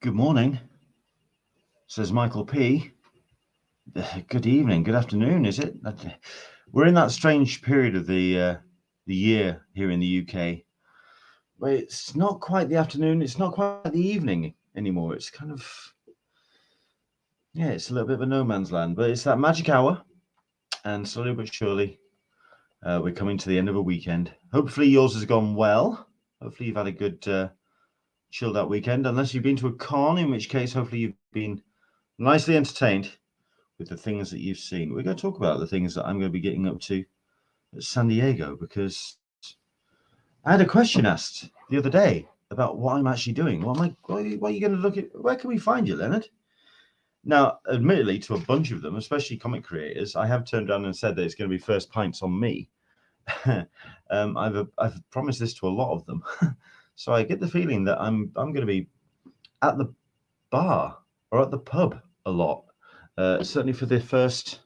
Good morning, says Michael P. Good evening, good afternoon, is it? We're in that strange period of the year here in the UK. But it's not quite the afternoon, it's not quite the evening anymore. It's kind of, it's a little bit of a no man's land, but it's that magic hour. And slowly but surely, we're coming to the end of a weekend. Hopefully yours has gone well. Hopefully you've had a good chilled out weekend, unless you've been to a con, in which case hopefully you've been nicely entertained with the things that you've seen. We're going to talk about the things that I'm going to be getting up to at San Diego, because I had a question asked the other day about what I'm actually doing. What are you going to look at? Where can we find you, Leonard? Now, admittedly, to a bunch of them, especially comic creators, I have turned around and said that it's going to be first pints on me. I've promised this to a lot of them. So I get the feeling that I'm going to be at the bar or at the pub a lot, certainly for the first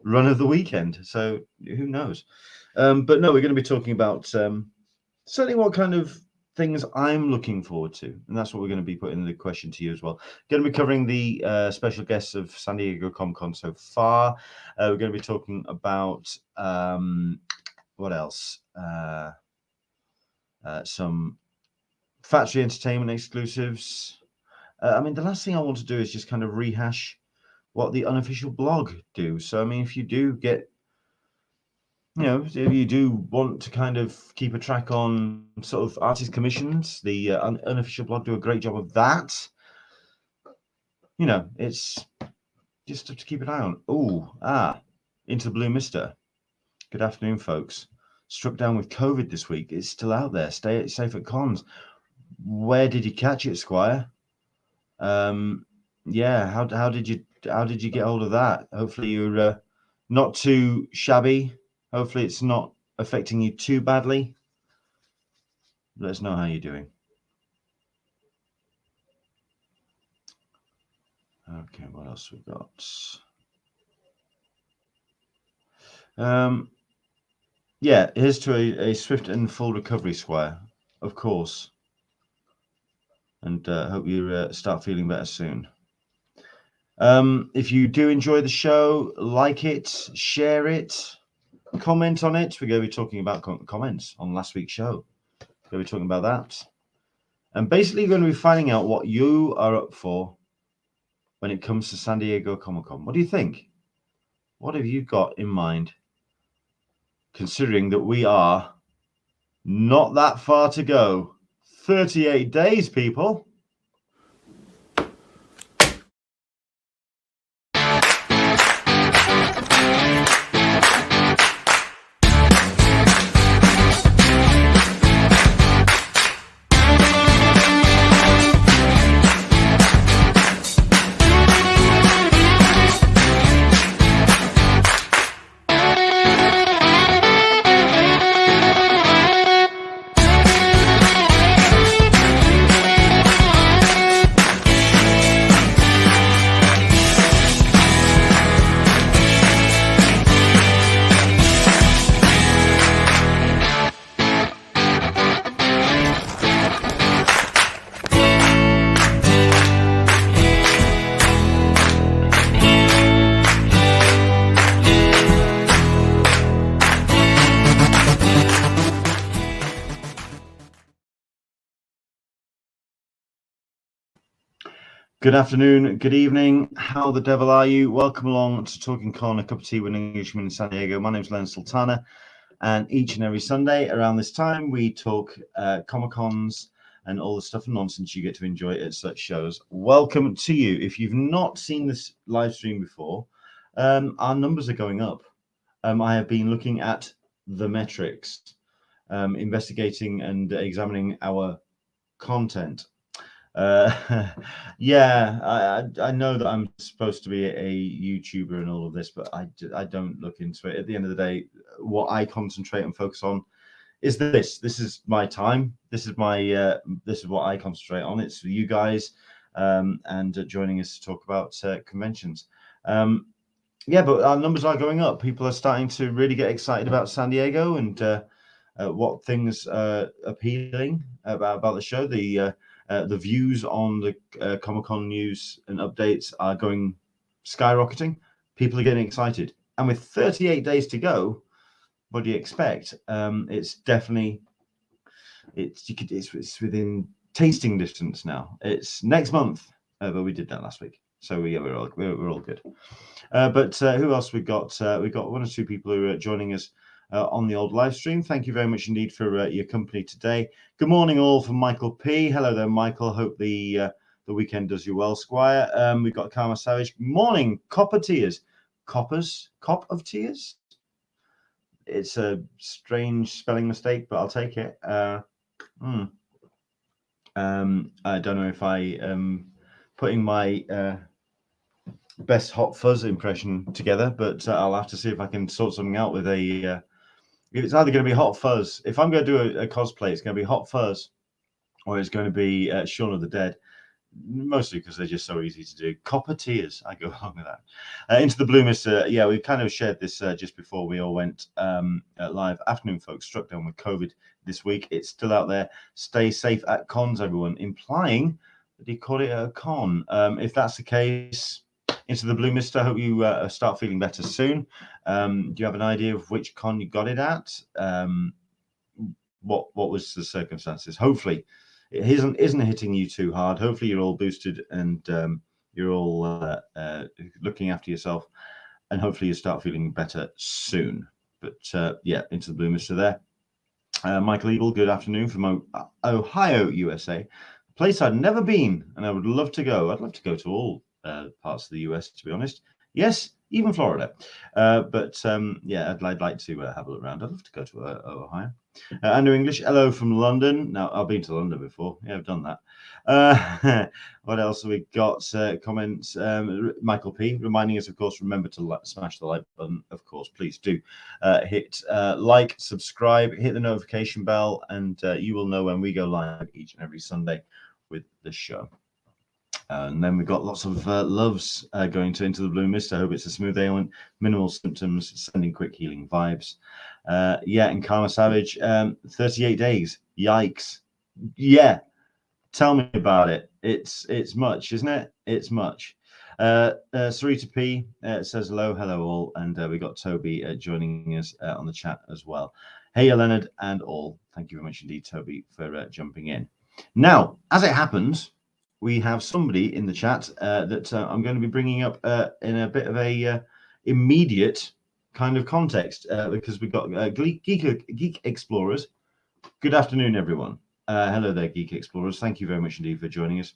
run of the weekend. So who knows? But no, we're going to be talking about certainly what kind of things I'm looking forward to, and that's what we're going to be putting the question to you as well. Going to be covering the special guests of San Diego Comic-Con so far. We're going to be talking about what else? Some factory entertainment exclusives. I mean, the last thing I want to do is just kind of rehash what the unofficial blog do. So, I mean, if you do get, if you do want to kind of keep a track on sort of artist commissions, the unofficial blog do a great job of that. It's just to keep an eye on. Into the Blue Mister. Good afternoon, folks. Struck down with COVID this week. It's still out there. Stay safe at cons. Where did you catch it, Squire? How did you get hold of that? Hopefully you're not too shabby. Hopefully it's not affecting you too badly. Let us know how you're doing. Okay, what else we got? Here's to a swift and full recovery, Squire, of course. And hope you start feeling better soon. If you do enjoy the show, like it, share it, comment on it. We're going to be talking about comments on last week's show. We're going to be talking about that. And basically going to be finding out what you are up for when it comes to San Diego Comic-Con. What do you think? What have you got in mind? Considering that we are not that far to go. 38 days, people. Good afternoon, good evening. How the devil are you? Welcome along to Talkin Con, a cup of tea with an Englishman in San Diego. My name is Leonard Sultana, and each and every Sunday around this time, we talk Comic-Cons and all the stuff and nonsense you get to enjoy at such shows. Welcome to you. If you've not seen this live stream before, our numbers are going up. I have been looking at the metrics, investigating and examining our content. I know that I'm supposed to be a YouTuber and all of this, but I don't look into it. At the end of the day, what I concentrate and focus on is this. This is my time. This is my this is what I concentrate on. It's for you guys and joining us to talk about conventions. But our numbers are going up. People are starting to really get excited about San Diego and what things are appealing about the show. The The views on the Comic-Con news and updates are going skyrocketing. People are getting excited. And with 38 days to go, what do you expect? It's definitely, it's within tasting distance now. It's next month, but we did that last week. So yeah, we're all good. But who else we got? We got one or two people who are joining us on the old live stream. Thank you very much indeed for your company today. Good morning, all, from Michael P. Hello there, Michael. Hope the weekend does you well, Squire. We've got Karma Savage. Morning, Copper Tears. Cop of Tears. It's a strange spelling mistake, but I'll take it. I don't know if I am putting my best Hot Fuzz impression together, but I'll have to see if I can sort something out with a. It's either going to be Hot Fuzz. If I'm going to do a cosplay, it's going to be Hot Fuzz, or it's going to be Shaun of the Dead. Mostly because they're just so easy to do. Copper Tears, I go along with that. Into the Blue Mister. Yeah, we kind of shared this just before we all went live. Afternoon, folks, struck down with COVID this week. It's still out there. Stay safe at cons, everyone. Implying that he called it a con. If that's the case, Into the Blue Mister, I hope you start feeling better soon. Do you have an idea of which con you got it at? What was the circumstances? Hopefully it isn't hitting you too hard. Hopefully you're all boosted and you're all looking after yourself, and hopefully you start feeling better soon. But yeah, Into the Blue Mister there. Michael Eagle, good afternoon from Ohio, USA. A place I'd never been and I would love to go. I'd love to go to all parts of the US, to be honest. Yes, even Florida. But yeah, I'd like to have a look around. I'd love to go to Ohio. Andrew English, hello from London. Now, I've been to London before. Yeah, I've done that. What else have we got? Comments. Michael P. reminding us, of course, remember to smash the like button. Of course, please do. Hit like, subscribe, hit the notification bell, and you will know when we go live each and every Sunday with the show. And then we've got lots of loves going Into the Blue Mist. I hope it's a smooth ailment, minimal symptoms, sending quick healing vibes. Yeah, and Karma Savage, 38 days. Yikes. Yeah, tell me about it. It's much, isn't it? It's much. Sarita P says hello all. And we got Toby joining us on the chat as well. Hey, Leonard and all. Thank you very much indeed, Toby, for jumping in. Now, as it happens, we have somebody in the chat that I'm going to be bringing up in a bit of a immediate kind of context because we've got Geek Explorers. Good afternoon, everyone. Hello there, Geek Explorers. Thank you very much indeed for joining us.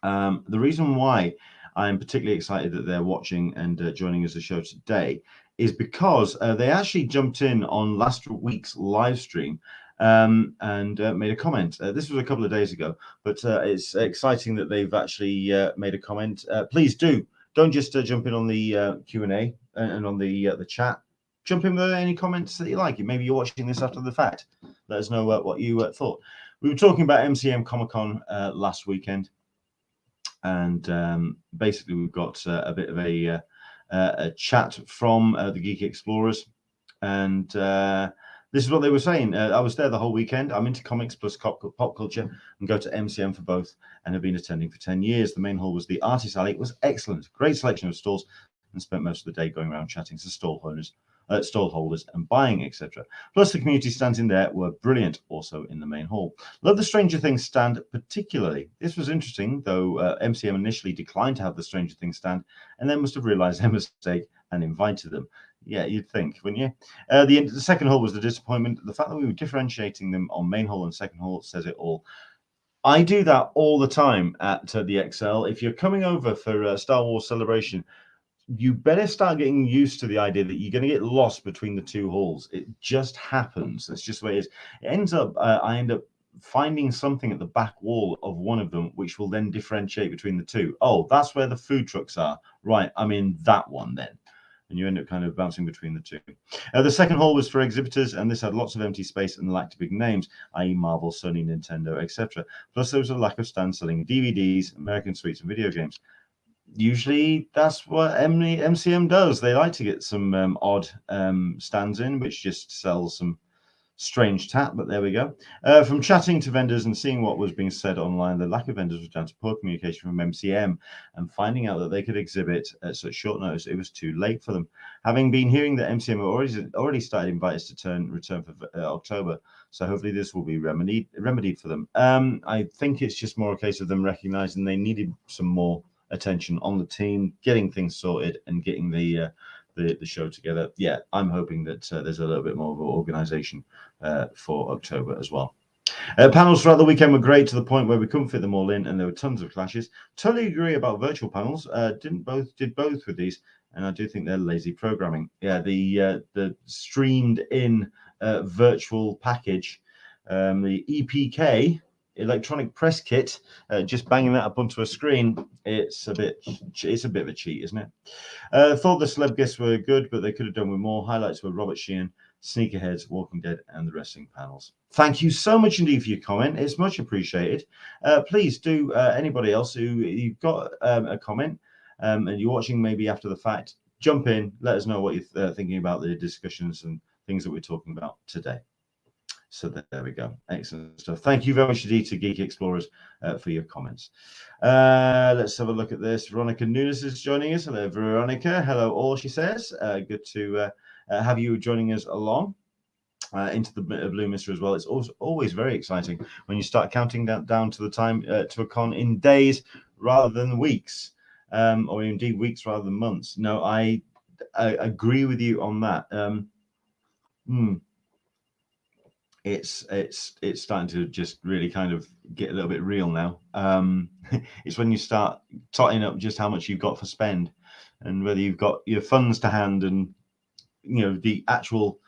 The reason why I'm particularly excited that they're watching and joining us the show today is because they actually jumped in on last week's live stream and made a comment. This was a couple of days ago, but it's exciting that they've actually made a comment. Please don't just jump in on the Q&A and on the chat. Jump in with any comments that you like. Maybe you're watching this after the fact. Let us know what you thought. We were talking about MCM Comic-Con last weekend, and basically we've got a bit of a chat from the Geek Explorers, and this is what they were saying. I was there the whole weekend. I'm into comics plus pop culture and go to MCM for both and have been attending for 10 years. The main hall was the Artist Alley. It was excellent. Great selection of stalls, and spent most of the day going around chatting to stall holders and buying, etc. Plus the community stands in there were brilliant, also in the main hall. Love the Stranger Things stand particularly. This was interesting, though MCM initially declined to have the Stranger Things stand and then must have realized their mistake and invited them. Yeah, you'd think, wouldn't you? The second hall was the disappointment. The fact that we were differentiating them on main hall and second hall says it all. I do that all the time at the XL. If you're coming over for Star Wars Celebration, you better start getting used to the idea that you're going to get lost between the two halls. It just happens. That's just the way it is. It ends up, I end up finding something at the back wall of one of them, which will then differentiate between the two. Oh, that's where the food trucks are. Right, I'm in that one then. And you end up kind of bouncing between the two. The second hall was for exhibitors, and this had lots of empty space and lacked big names, i.e. Marvel, Sony, Nintendo, etc. Plus there was a lack of stands selling DVDs, American sweets, and video games. Usually that's what MCM does. They like to get some odd stands in, which just sells some strange tap, but there we go. From chatting to vendors and seeing what was being said online, the lack of vendors was down to poor communication from MCM and finding out that they could exhibit at such short notice, it was too late for them. Having been hearing that MCM have already started invites to return for October, so hopefully this will be remedied for them. I think it's just more a case of them recognizing they needed some more attention on the team, getting things sorted and getting the show together. Yeah, I'm hoping that there's a little bit more of an organization for October as well. Panels throughout the weekend were great to the point where we couldn't fit them all in, and there were tons of clashes. Totally agree about virtual panels. Did both with these, and I do think they're lazy programming. Yeah, the streamed in virtual package, the EPK electronic press kit, just banging that up onto a screen. It's a bit of a cheat, isn't it? Thought the celeb guests were good, but they could have done with more. Highlights were Robert Sheehan, Sneakerheads, Walking Dead, and the wrestling panels. Thank you so much indeed for your comment. It's much appreciated. Please do, anybody else who you've got a comment and you're watching maybe after the fact, jump in, let us know what you're thinking about the discussions and things that we're talking about today. So there we go. Excellent stuff. Thank you very much indeed to Geek Explorers for your comments. Let's have a look at this. Veronica Nunes is joining us. Hello, Veronica. Hello, all, she says. Good to have you joining us along into the Blue Mister as well. It's always very exciting when you start counting down to the time to a con in days rather than weeks, or indeed weeks rather than months. No, I agree with you on that. It's starting to just really kind of get a little bit real now. It's when you start totting up just how much you've got for spend and whether you've got your funds to hand and, you know, the actual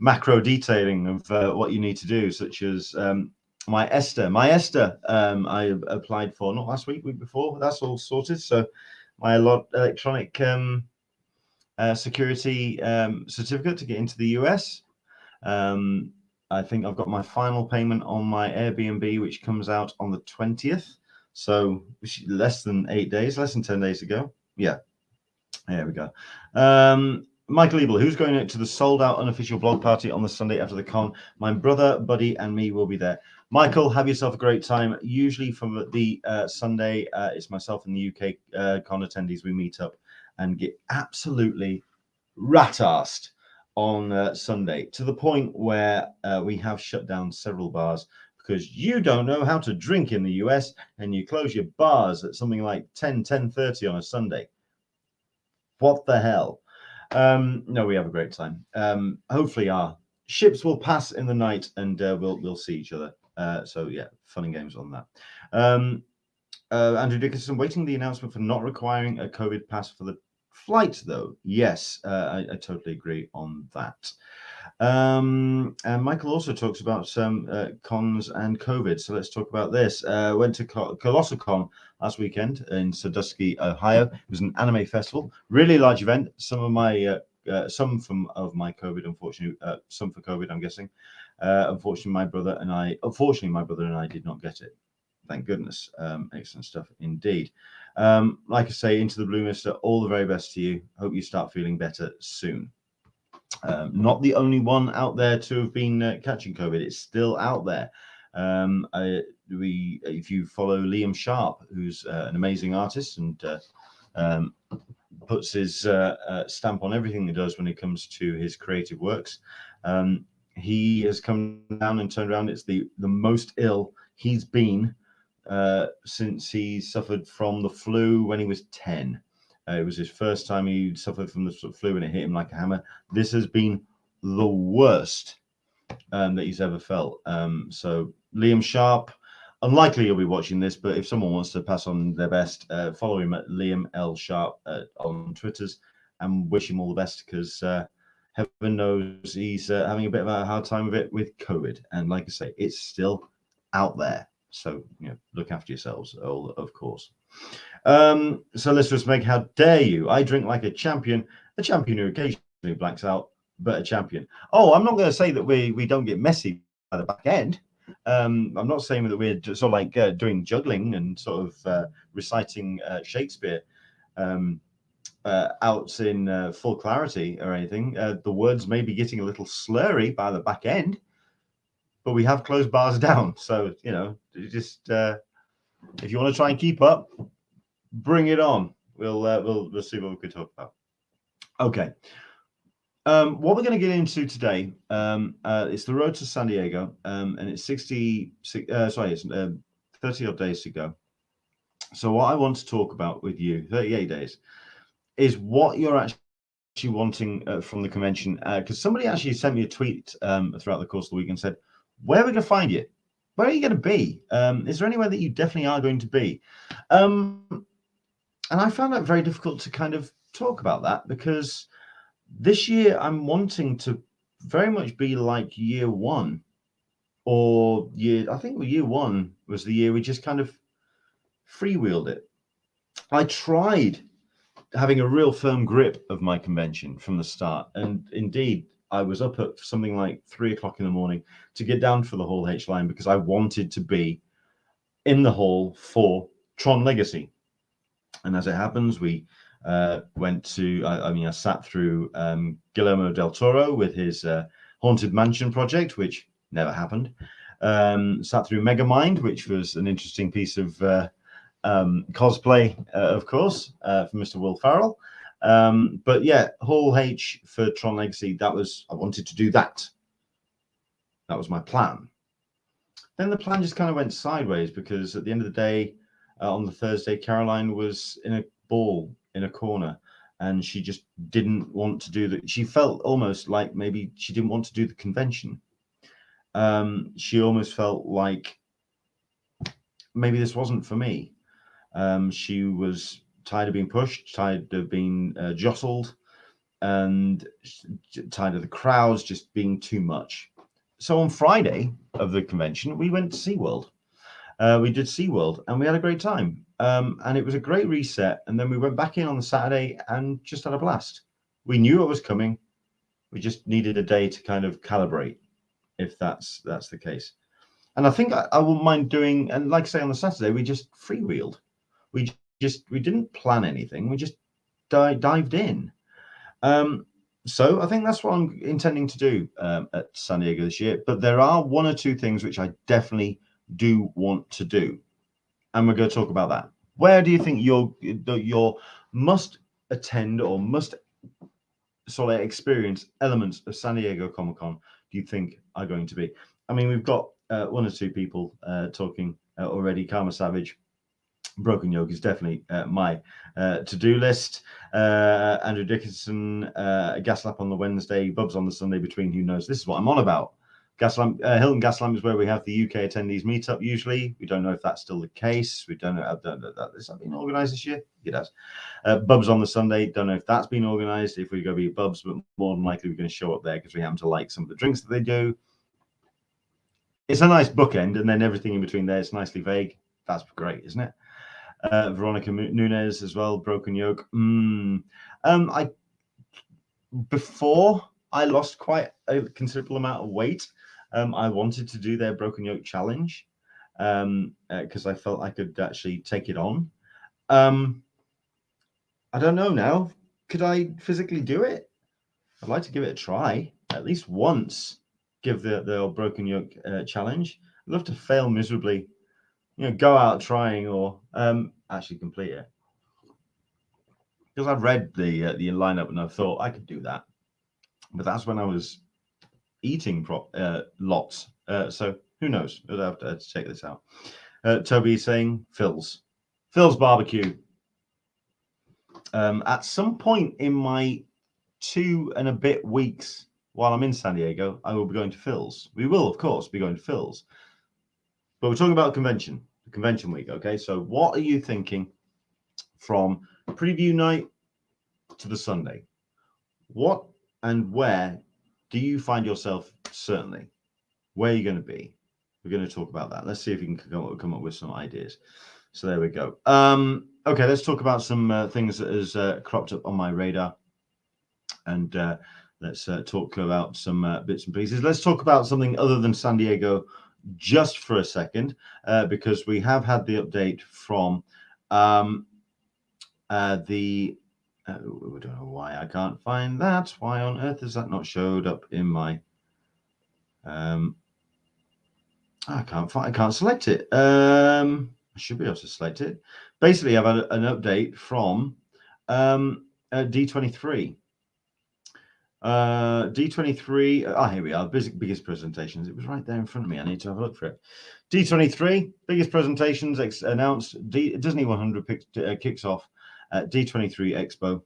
macro detailing of what you need to do, such as my Esther. I applied for not last week before. That's all sorted. So my electronic security certificate to get into the US. I think I've got my final payment on my Airbnb, which comes out on the 20th. So less than 8 days, less than 10 days ago. Yeah, there we go. Michael Ebel, who's going to the sold-out unofficial blog party on the Sunday after the con? My brother, Buddy, and me will be there. Michael, have yourself a great time. Usually from the Sunday, it's myself and the UK con attendees. We meet up and get absolutely rat-arsed on Sunday, to the point where we have shut down several bars because you don't know how to drink in the US and you close your bars at something like 10:30 on a Sunday. What the hell? No, we have a great time. Hopefully our ships will pass in the night and we'll see each other. So yeah, fun and games on that. Andrew Dickinson, waiting the announcement for not requiring a COVID pass for the flight, though. Yes, I totally agree on that. And Michael also talks about some cons and COVID. So let's talk about this. Went to Colossal Con last weekend in Sandusky, Ohio. It was an anime festival, really large event. Some of my COVID, unfortunately, some for COVID, I'm guessing. Unfortunately, my brother and I did not get it. Thank goodness. Excellent stuff indeed. Like I say, into the Blue Mister, all the very best to you. Hope you start feeling better soon. Not the only one out there to have been catching COVID. It's still out there. If you follow Liam Sharp, who's an amazing artist and puts his stamp on everything he does when it comes to his creative works, he has come down and turned around. It's the most ill he's been since he suffered from the flu when he was 10. It was his first time he suffered from the flu and it hit him like a hammer. This has been the worst that he's ever felt. So Liam Sharp, unlikely you'll be watching this, but if someone wants to pass on their best, follow him at Liam L Sharp on Twitters and wish him all the best, because heaven knows he's having a bit of a hard time with it with COVID. And like I say, it's still out there. So, you know, look after yourselves, of course. So let's just make, how dare you? I drink like a champion who occasionally blacks out, but a champion. Oh, I'm not going to say that we don't get messy by the back end. I'm not saying that we're just sort of like doing juggling and sort of reciting Shakespeare out in full clarity or anything. The words may be getting a little slurry by the back end, but we have closed bars down. So, you know, just if you want to try and keep up, bring it on. We'll see what we could talk about. Okay. What we're going to get into today, it's the road to San Diego, and it's 30 odd days to go. So what I want to talk about with you, 38 days, is what you're actually wanting from the convention. Because somebody actually sent me a tweet throughout the course of the week and said, where are we going to find you? Where are you going to be? Is there anywhere that you definitely are going to be? And I found that very difficult to kind of talk about that, because this year I'm wanting to very much be like year one, or I think year one was the year we just kind of freewheeled it. I tried having a real firm grip of my convention from the start, and indeed I was up at something like 3 o'clock in the morning to get down for the Hall H line, because I wanted to be in the hall for Tron Legacy. And as it happens, we went to, I sat through Guillermo del Toro with his Haunted Mansion project, which never happened. Sat through Megamind, which was an interesting piece of cosplay, of course, from Mr. Will Farrell. But yeah, Hall H for Tron Legacy, I wanted to do that. That was my plan. Then the plan just kind of went sideways, because at the end of the day, on the Thursday, Caroline was in a ball in a corner, and she just didn't want to do she felt almost like maybe she didn't want to do the convention. She almost felt like maybe this wasn't for me. She was tired of being pushed, tired of being jostled, and tired of the crowds just being too much. So on Friday of the convention, we went to SeaWorld. We did SeaWorld, and we had a great time. And it was a great reset. And then we went back in on the Saturday and just had a blast. We knew it was coming. We just needed a day to kind of calibrate, if that's the case. And I think I wouldn't mind doing, and like I say, on the Saturday, we just freewheeled. We didn't plan anything. We just dived in. So I think that's what I'm intending to do at San Diego this year. But there are one or two things which I definitely do want to do, and we're going to talk about that. Where do you think your must attend or must sort of experience elements of San Diego Comic-Con do you think are going to be? I mean, we've got one or two people talking already. Karma Savage, Broken Yoke is definitely my to-do list. Andrew Dickinson, Gaslamp on the Wednesday, Bubs on the Sunday between. Who knows? This is what I'm on about. Gaslamp, Hilton Gaslamp is where we have the UK attendees meetup usually. We don't know if that's still the case. We don't know. Has that been organised this year? It has. Bubs on the Sunday. Don't know if that's been organised. If we go be Bubs, but more than likely we're going to show up there because we happen to like some of the drinks that they do. It's a nice bookend, and then everything in between there is nicely vague. That's great, isn't it? Veronica Nunez as well. Broken Yoke. Before I lost quite a considerable amount of weight, I wanted to do their Broken Yoke challenge because I felt I could actually take it on. I don't know now. Could I physically do it? I'd like to give it a try at least once. Give the old Broken Yoke challenge. I'd love to fail miserably. Go out trying or actually complete it. Because I've read the lineup and I thought I could do that. But that's when I was eating lots. So who knows? I'll have to check this out. Toby is saying Phil's barbecue. At some point in my 2 and a bit weeks while I'm in San Diego, I will be going to Phil's. We will, of course, be going to Phil's. But we're talking about the convention week. Okay, so what are you thinking from preview night to the Sunday? What and where do you find yourself certainly? Where are you going to be? We're going to talk about that. Let's see if we can come up with some ideas. So there we go. Okay, let's talk about some things that has cropped up on my radar. And let's talk about some bits and pieces. Let's talk about something other than San Diego just for a second, because we have had the update from I don't know why I can't find that. Why on earth has that not showed up in my I can't select it. I should be able to select it. Basically, I've had an update from D23. D23. Here we are. Biggest presentations. It was right there in front of me. I need to have a look for it. D23 biggest presentations announced. Disney 100 kicks off at D23 Expo.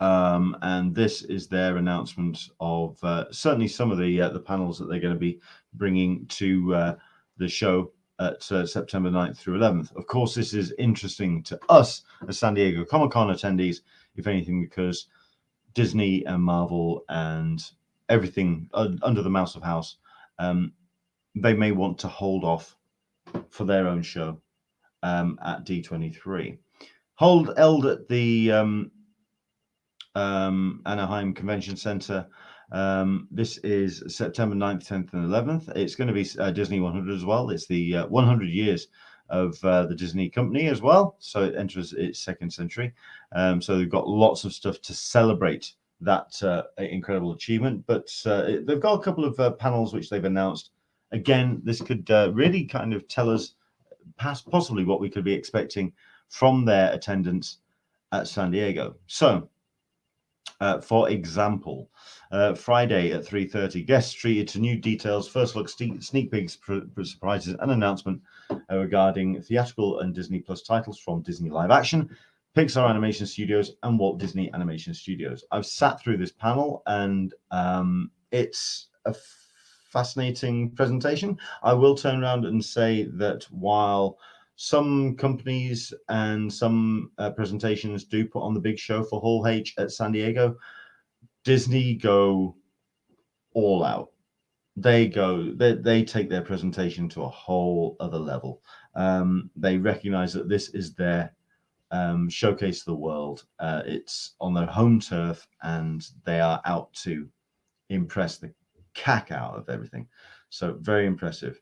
And this is their announcement of certainly some of the panels that they're going to be bringing to the show at September 9th through 11th. Of course, this is interesting to us as San Diego Comic-Con attendees, if anything, because Disney and Marvel and everything under the Mouse of House, they may want to hold off for their own show at D23. Held at the Anaheim Convention Center. This is September 9th, 10th, and 11th. It's going to be Disney 100 as well. It's the 100 years of the Disney company as well. So it enters its second century. So they've got lots of stuff to celebrate that incredible achievement. But they've got a couple of panels which they've announced. Again, this could really kind of tell us possibly what we could be expecting from their attendance at San Diego. So, for example, Friday at 3:30, guests treated to new details, first look, sneak peeks, surprises, and announcement regarding theatrical and Disney Plus titles from Disney Live Action, Pixar Animation Studios, and Walt Disney Animation Studios. I've sat through this panel, and it's a fascinating presentation. I will turn around and say that while some companies and some presentations do put on the big show for Hall H at San Diego, Disney go all out. They take their presentation to a whole other level. They recognize that this is their showcase to the world. It's on their home turf, and they are out to impress the cack out of everything. So very impressive.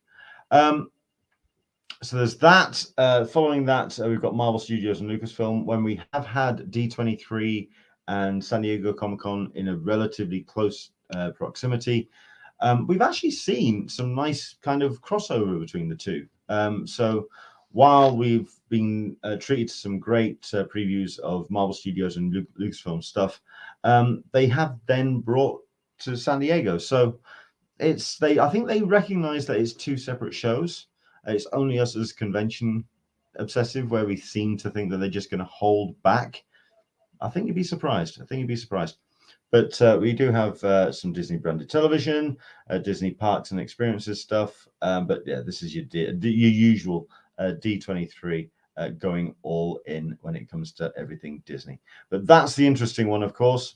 So there's that. Following that, we've got Marvel Studios and Lucasfilm. When we have had D23 and San Diego Comic-Con in a relatively close proximity, we've actually seen some nice kind of crossover between the two. So while we've been treated to some great previews of Marvel Studios and Lucasfilm stuff, they have then brought to San Diego. So I think they recognize that it's two separate shows. It's only us as convention obsessive where we seem to think that they're just going to hold back. I think you'd be surprised. But we do have some Disney branded television, Disney parks and experiences stuff. But yeah, this is your usual D23 going all in when it comes to everything Disney. But that's the interesting one, of course.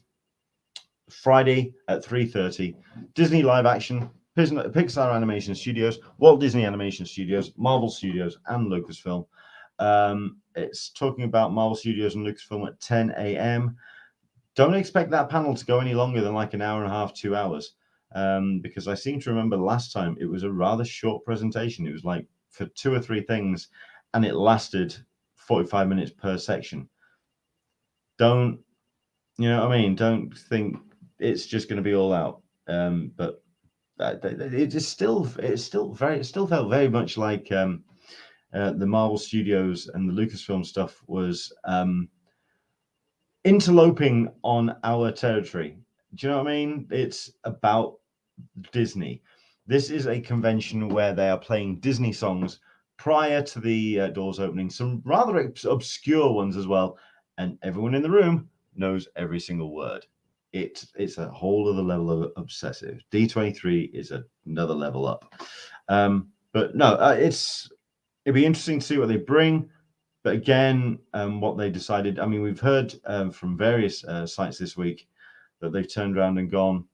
Friday at 3:30, Disney Live Action, Pixar Animation Studios, Walt Disney Animation Studios, Marvel Studios, and Lucasfilm. It's talking about Marvel Studios and Lucasfilm at 10 a.m. Don't expect that panel to go any longer than like an hour and a half, 2 hours, because I seem to remember last time it was a rather short presentation. It was like for 2 or 3 things, and it lasted 45 minutes per section. Don't Don't think it's just going to be all out. But it still felt very much like the Marvel Studios and the Lucasfilm stuff was interloping on our territory. Do you know what I mean? It's about Disney. This is a convention where they are playing Disney songs prior to the doors opening, some rather obscure ones as well, and everyone in the room knows every single word. It's a whole other level of obsessive. D23 is another level up. But no, it'd be interesting to see what they bring. But again, what they decided, I mean, we've heard from various sites this week that they've turned around and gone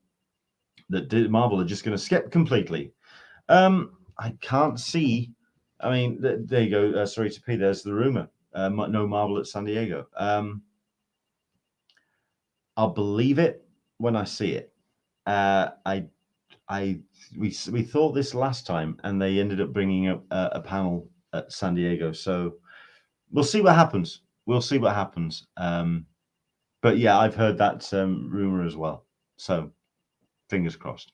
that Marvel are just going to skip completely. I can't see. I mean, there you go. Sorry to P. There's the rumor. No Marvel at San Diego. I'll believe it when I see it. We thought this last time, and they ended up bringing up a panel at San Diego. So we'll see what happens. But yeah, I've heard that rumor as well. So fingers crossed.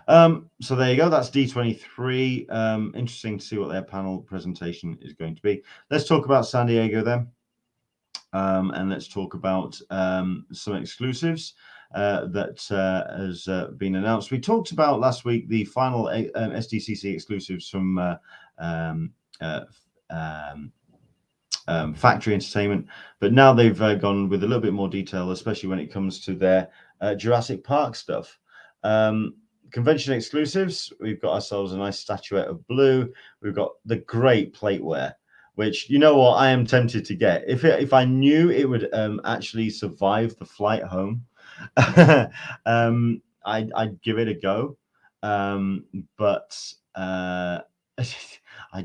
So there you go. That's D23. Interesting to see what their panel presentation is going to be. Let's talk about San Diego then. And let's talk about some exclusives that has been announced. We talked about last week the final SDCC exclusives from Factory Entertainment, but now they've gone with a little bit more detail, especially when it comes to their Jurassic Park stuff. Convention exclusives, we've got ourselves a nice statuette of Blue. We've got the great plateware, which, you know what, I am tempted to get. If I knew it would actually survive the flight home, I'd give it a go. But I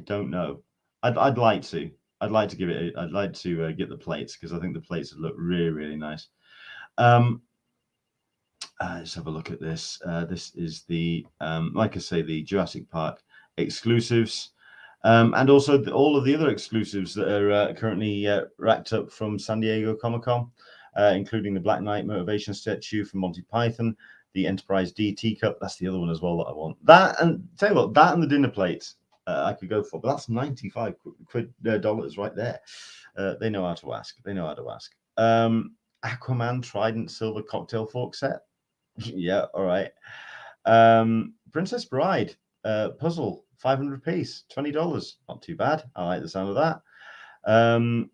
don't know. I'd like to. I'd like to give it. I'd like to get the plates because I think the plates would look really, really nice. Let's have a look at this. This is the, like I say, the Jurassic Park exclusives, and also all of the other exclusives that are currently racked up from San Diego Comic-Con, including the Black Knight motivation statue from Monty Python, the Enterprise D teacup. That's the other one as well that I want. That, and tell you what, that and the dinner plates I could go for, but that's $95 right there. They know how to ask. They know how to ask. Aquaman Trident silver cocktail fork set. Yeah, all right. Princess Bride puzzle, 500 piece, $20. Not too bad. I like the sound of that.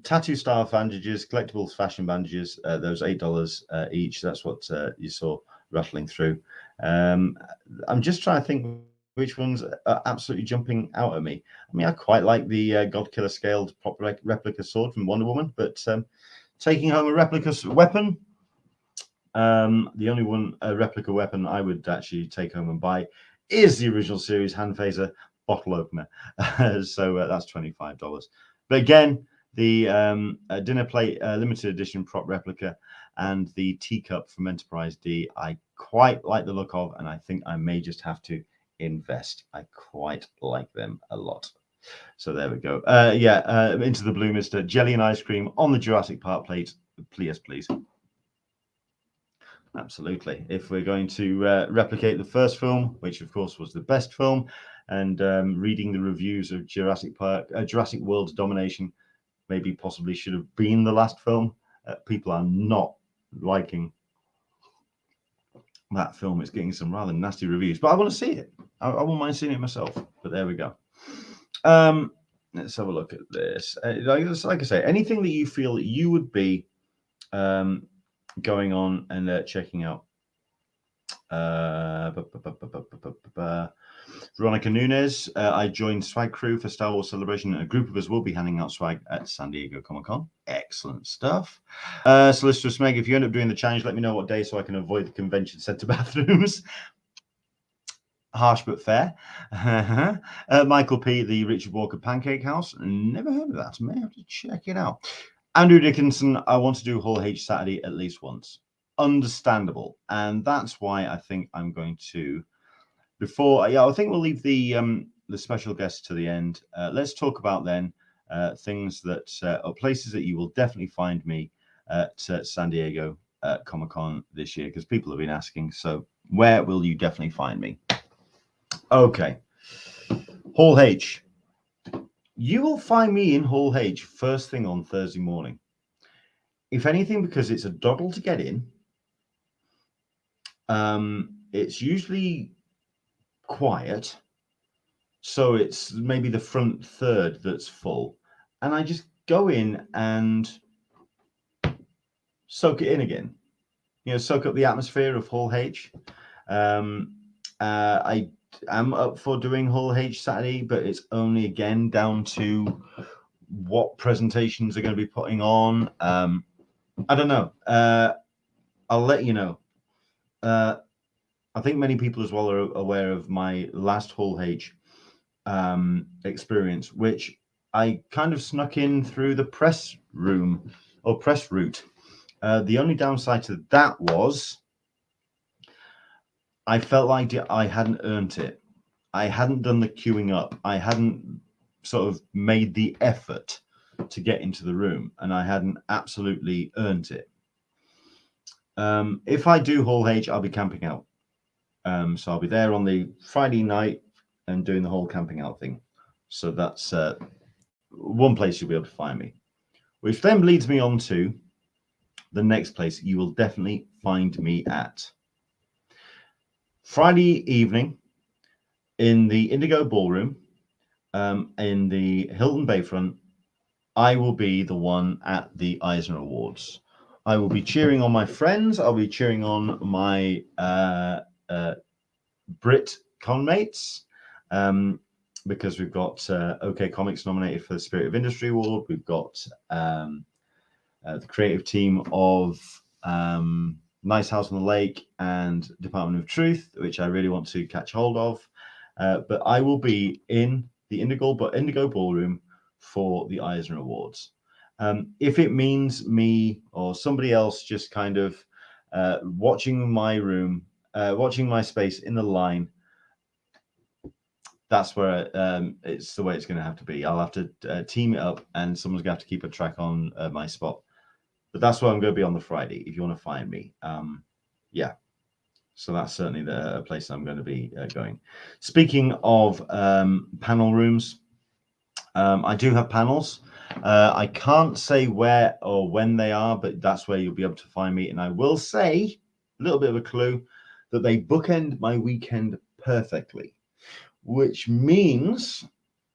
Tattoo style bandages, collectibles fashion bandages, those $8 each. That's what you saw rattling through. I'm just trying to think which ones are absolutely jumping out at me. I mean, I quite like the Godkiller scaled prop replica sword from Wonder Woman, but taking home a replica weapon, the only one replica weapon I would actually take home and buy is the original series hand phaser bottle opener. So that's $25. But again, the dinner plate limited edition prop replica and the teacup from Enterprise D, I quite like the look of, and I think I may just have to invest. I quite like them a lot. So there we go. Into the Blue Mister jelly and ice cream on the Jurassic Park plate. Please. Absolutely. If we're going to replicate the first film, which of course was the best film, and reading the reviews of Jurassic Park, Jurassic World's Domination, maybe possibly should have been the last film. People are not liking that film. It's getting some rather nasty reviews, but I want to see it. I won't mind seeing it myself. But there we go. Let's have a look at this. Like I say, anything that you feel that you would be going on and checking out. Veronica Nunez, I joined Swag Crew for Star Wars Celebration, and a group of us will be handing out swag at San Diego Comic-Con. Excellent stuff. Solicitor Smeg, if you end up doing the challenge, let me know what day so I can avoid the convention center bathrooms. Harsh but fair. Michael P, the Richard Walker Pancake House. Never heard of that. May have to check it out. Andrew Dickinson, I want to do Hall H Saturday at least once. Understandable. And that's why I think I'm going to, I think we'll leave the special guests to the end. Let's talk about then things that are places that you will definitely find me at San Diego Comic-Con this year, because people have been asking. So where will you definitely find me? Okay. Hall H. You will find me in Hall H first thing on Thursday morning. If anything, because it's a doddle to get in. It's usually quiet, so it's maybe the front third that's full, and I just go in and soak it in again. Soak up the atmosphere of Hall H. I am up for doing Hall H Saturday, but it's only again down to what presentations are going to be putting on. I don't know. I'll let you know. I think many people as well are aware of my last Hall H experience, which I kind of snuck in through the press room or press route. The only downside to that was I felt like I hadn't earned it. I hadn't done the queuing up. I hadn't sort of made the effort to get into the room, and I hadn't absolutely earned it. If I do Hall H, I'll be camping out. So I'll be there on the Friday night and doing the whole camping out thing. So that's one place you'll be able to find me, which then leads me on to the next place you will definitely find me at. Friday evening in the Indigo Ballroom in the Hilton Bayfront, I will be the one at the Eisner Awards. I will be cheering on my friends. I'll be cheering on my Brit conmates, because we've got OK Comics nominated for the Spirit of Industry Award. We've got the creative team of Nice House on the Lake and Department of Truth, which I really want to catch hold of. But I will be in the Indigo Ballroom for the Eisner Awards. If it means me or somebody else just kind of watching my room, watching my space in the line, that's where it's the way it's going to have to be. I'll have to team it up, and someone's going to have to keep a track on my spot. But that's where I'm going to be on the Friday if you want to find me. Yeah. So that's certainly the place I'm going to be going. Speaking of panel rooms, I do have panels. I can't say where or when they are, but that's where you'll be able to find me. And I will say, a little bit of a clue, that they bookend my weekend perfectly, which means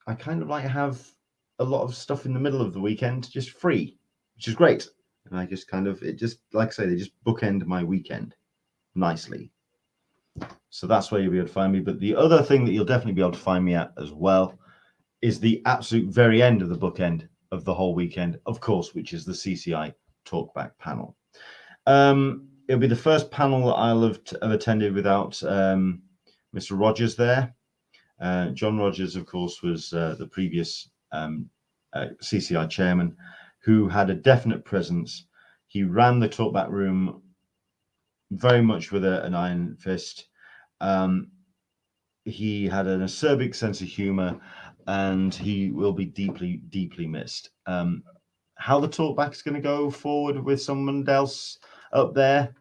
I kind of like have a lot of stuff in the middle of the weekend just free, which is great. And I just kind of, it just, like I say, they just bookend my weekend nicely. So that's where you'll be able to find me. But the other thing that you'll definitely be able to find me at as well is the absolute very end of the bookend of the whole weekend, of course, which is the Cci Talkback Panel. It'll be the first panel that I'll have attended without Mr. Rogers there. John Rogers, of course, was the previous CCI chairman, who had a definite presence. He ran the talkback room very much with an iron fist. He had an acerbic sense of humor, and he will be deeply, deeply missed. How the talkback is going to go forward with someone else up there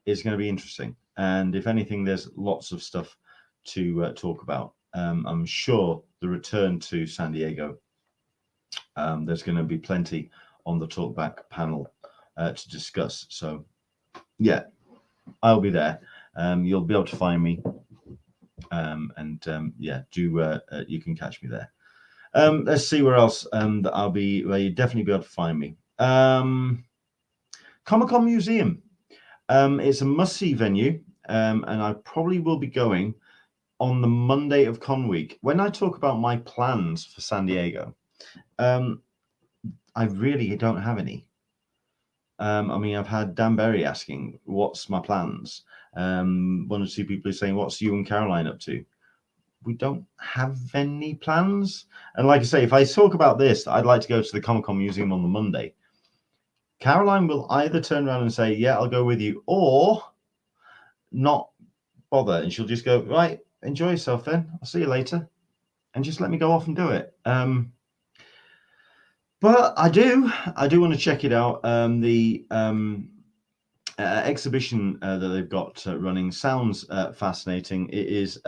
is going to be interesting. And if anything, there's lots of stuff to talk about. I'm sure the return to San Diego, there's going to be plenty on the talkback panel to discuss. So yeah, I'll be there. You'll be able to find me, yeah, you can catch me there. Let's see where else that I'll be, where you definitely be able to find me. Comic-Con Museum. It's a must-see venue, and I probably will be going on the Monday of Con Week. When I talk about my plans for San Diego, I really don't have any. I mean, I've had Dan Berry asking, what's my plans? One or two people are saying, what's you and Caroline up to? We don't have any plans. And like I say, if I talk about this, I'd like to go to the Comic-Con Museum on the Monday. Caroline will either turn around and say, yeah, I'll go with you, or not bother. And she'll just go, right, enjoy yourself then. I'll see you later. And just let me go off and do it. But I do want to check it out. The exhibition that they've got running sounds fascinating. It is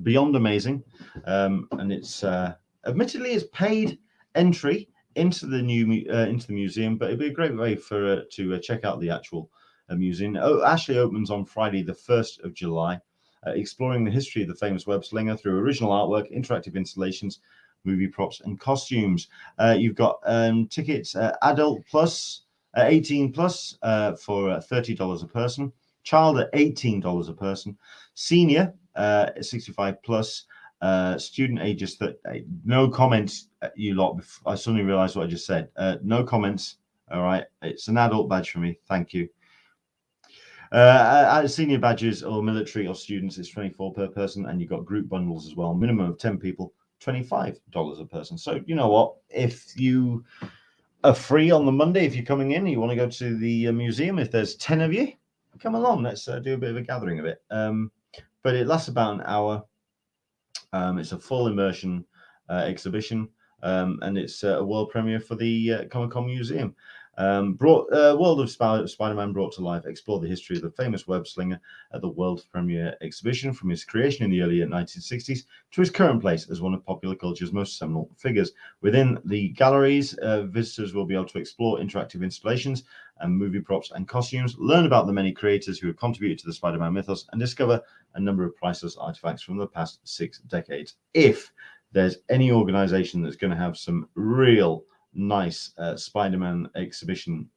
beyond amazing, and it's admittedly it's paid entry into the museum, but it'd be a great way for to check out the actual museum. Oh, actually opens on Friday, the 1st of July, exploring the history of the famous web slinger through original artwork, interactive installations, movie props, and costumes. You've got tickets, adult plus, 18 plus for $30 a person, child at $18 a person, senior 65 plus, student ages that no comments, you lot. I suddenly realized what I just said. No comments. All right, it's an adult badge for me. Thank you. Senior badges or military or students is $24 per person, and you've got group bundles as well. Minimum of 10 people, $25 a person. So you know what? If you are free on the Monday, if you're coming in, you want to go to the museum, if there's 10 of you, come along. Let's do a bit of a gathering of it. But it lasts about an hour. It's a full immersion exhibition, and it's a world premiere for the Comic-Con Museum. World of Spider-Man brought to life, explore the history of the famous web slinger at the world premiere exhibition, from his creation in the early 1960s to his current place as one of popular culture's most seminal figures. Within the galleries, visitors will be able to explore interactive installations and movie props and costumes, learn about the many creators who have contributed to the Spider-Man mythos, and discover a number of priceless artifacts from the past 6 decades. If there's any organization that's going to have some real nice Spider-Man exhibition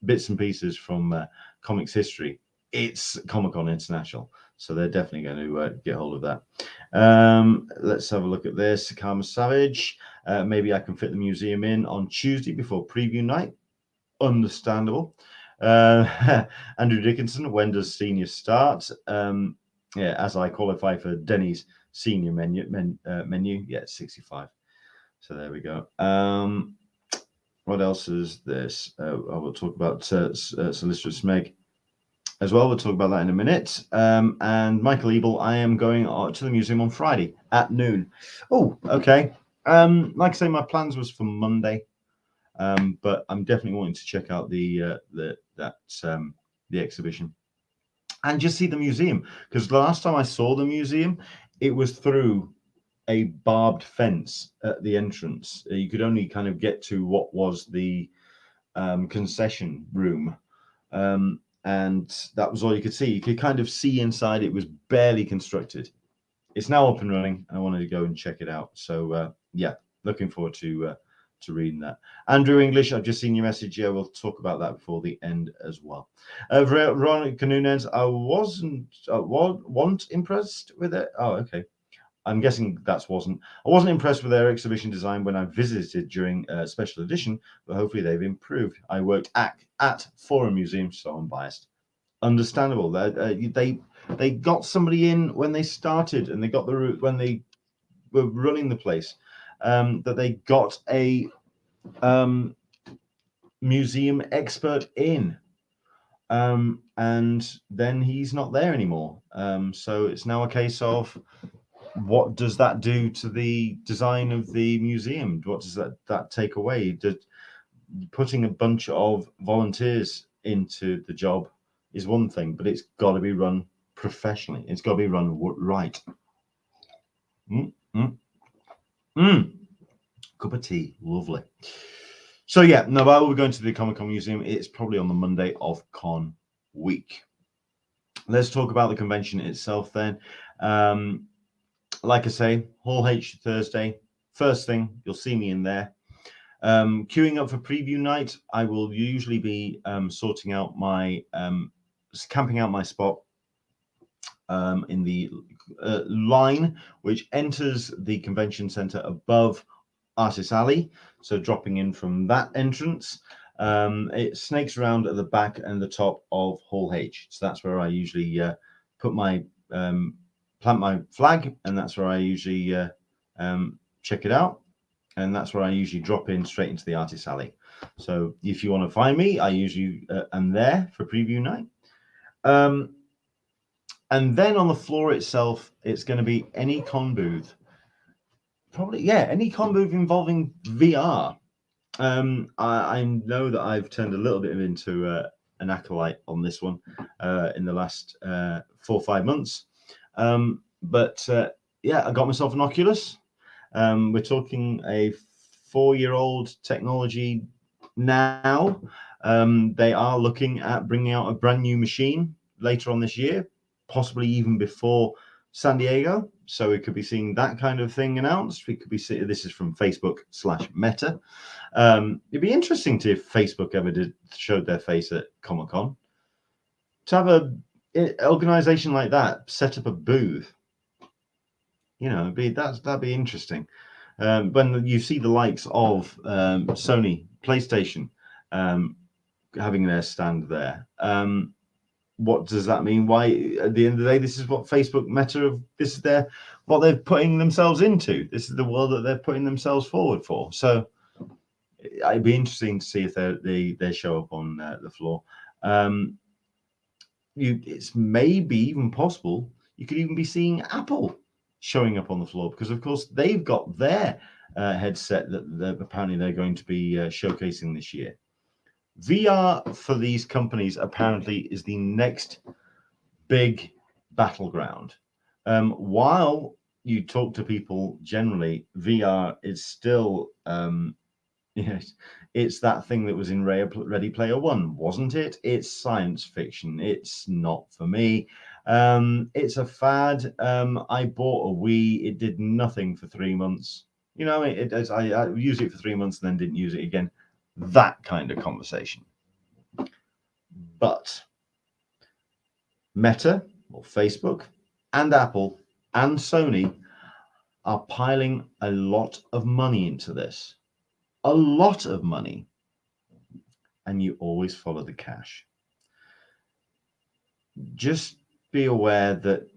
bits and pieces from comics history, it's Comic-Con International. So they're definitely going to get hold of that. Let's have a look at this. Karma Savage. Maybe I can fit the museum in on Tuesday before preview night. Understandable. Andrew Dickinson. When does senior start? Yeah, as I qualify for Denny's senior menu. Yeah, 65. So there we go. What else is this? I will talk about Solicitor Smeg as well. We'll talk about that in a minute. And Michael Ebel, I am going to the museum on Friday at noon. Oh, okay. Like I say, my plans was for Monday, but I'm definitely wanting to check out the exhibition and just see the museum, because the last time I saw the museum, it was through a barbed fence at the entrance. You could only kind of get to what was the concession room, and that was all you could see. You could kind of see inside. It was barely constructed. It's now up and running, and I wanted to go and check it out. So yeah, looking forward to reading that. Andrew English, I've just seen your message. Yeah, we'll talk about that before the end as well. Veronica Nunez, I wasn't impressed with it. Oh, okay. I'm guessing that's wasn't. I wasn't impressed with their exhibition design when I visited during special edition, but hopefully they've improved. I worked at Forum Museum, so I'm biased. Understandable. They got somebody in when they started, and they got the route when they were running the place. That they got a museum expert in, and then he's not there anymore. So it's now a case of, what does that do to the design of the museum? What does that take away? Putting a bunch of volunteers into the job is one thing, but it's got to be run professionally. It's got to be run right. Cup of tea, lovely. So yeah, no, I will be going to the Comic-Con Museum. It's probably on the Monday of Con week. Let's talk about the convention itself then. Like I say, Hall H Thursday. First thing, you'll see me in there. Queuing up for preview night, I will usually be sorting out my, camping out my spot in the line, which enters the convention center above Artist Alley. So dropping in from that entrance, it snakes around at the back and the top of Hall H. So that's where I usually put my plant my flag, and that's where I usually check it out, and that's where I usually drop in straight into the Artist Alley. So if you want to find me, I usually am there for preview night. And then on the floor itself, it's going to be any con booth. Probably, yeah, any con booth involving VR. I know that I've turned a little bit into an acolyte on this one in the last 4 or 5 months. But yeah, I got myself an Oculus. We're talking a 4-year-old technology now. They are looking at bringing out a brand new machine later on this year, possibly even before San Diego. So we could be seeing that kind of thing announced. We could be seeing, this is from Facebook/Meta. It'd be interesting to if Facebook ever showed their face at Comic-Con. To have an organization like that set up a booth, you know, that'd be interesting. When you see the likes of Sony, PlayStation having their stand there, what does that mean? Why, at the end of the day, this is what Facebook, Meta, this is what they're putting themselves into. This is the world that they're putting themselves forward for. So it'd be interesting to see if they show up on the floor. It's maybe even possible you could even be seeing Apple showing up on the floor, because of course they've got their headset that apparently they're going to be showcasing this year. VR for these companies apparently is the next big battleground. While you talk to people generally, VR is still, yes, it's that thing that was in Ready Player One, wasn't it? It's science fiction. It's not for me. It's a fad. I bought a Wii. It did nothing for 3 months. You know, I used it for 3 months and then didn't use it again. That kind of conversation. But Meta or Facebook and Apple and Sony are piling a lot of money into this. A lot of money. And you always follow the cash. Just be aware that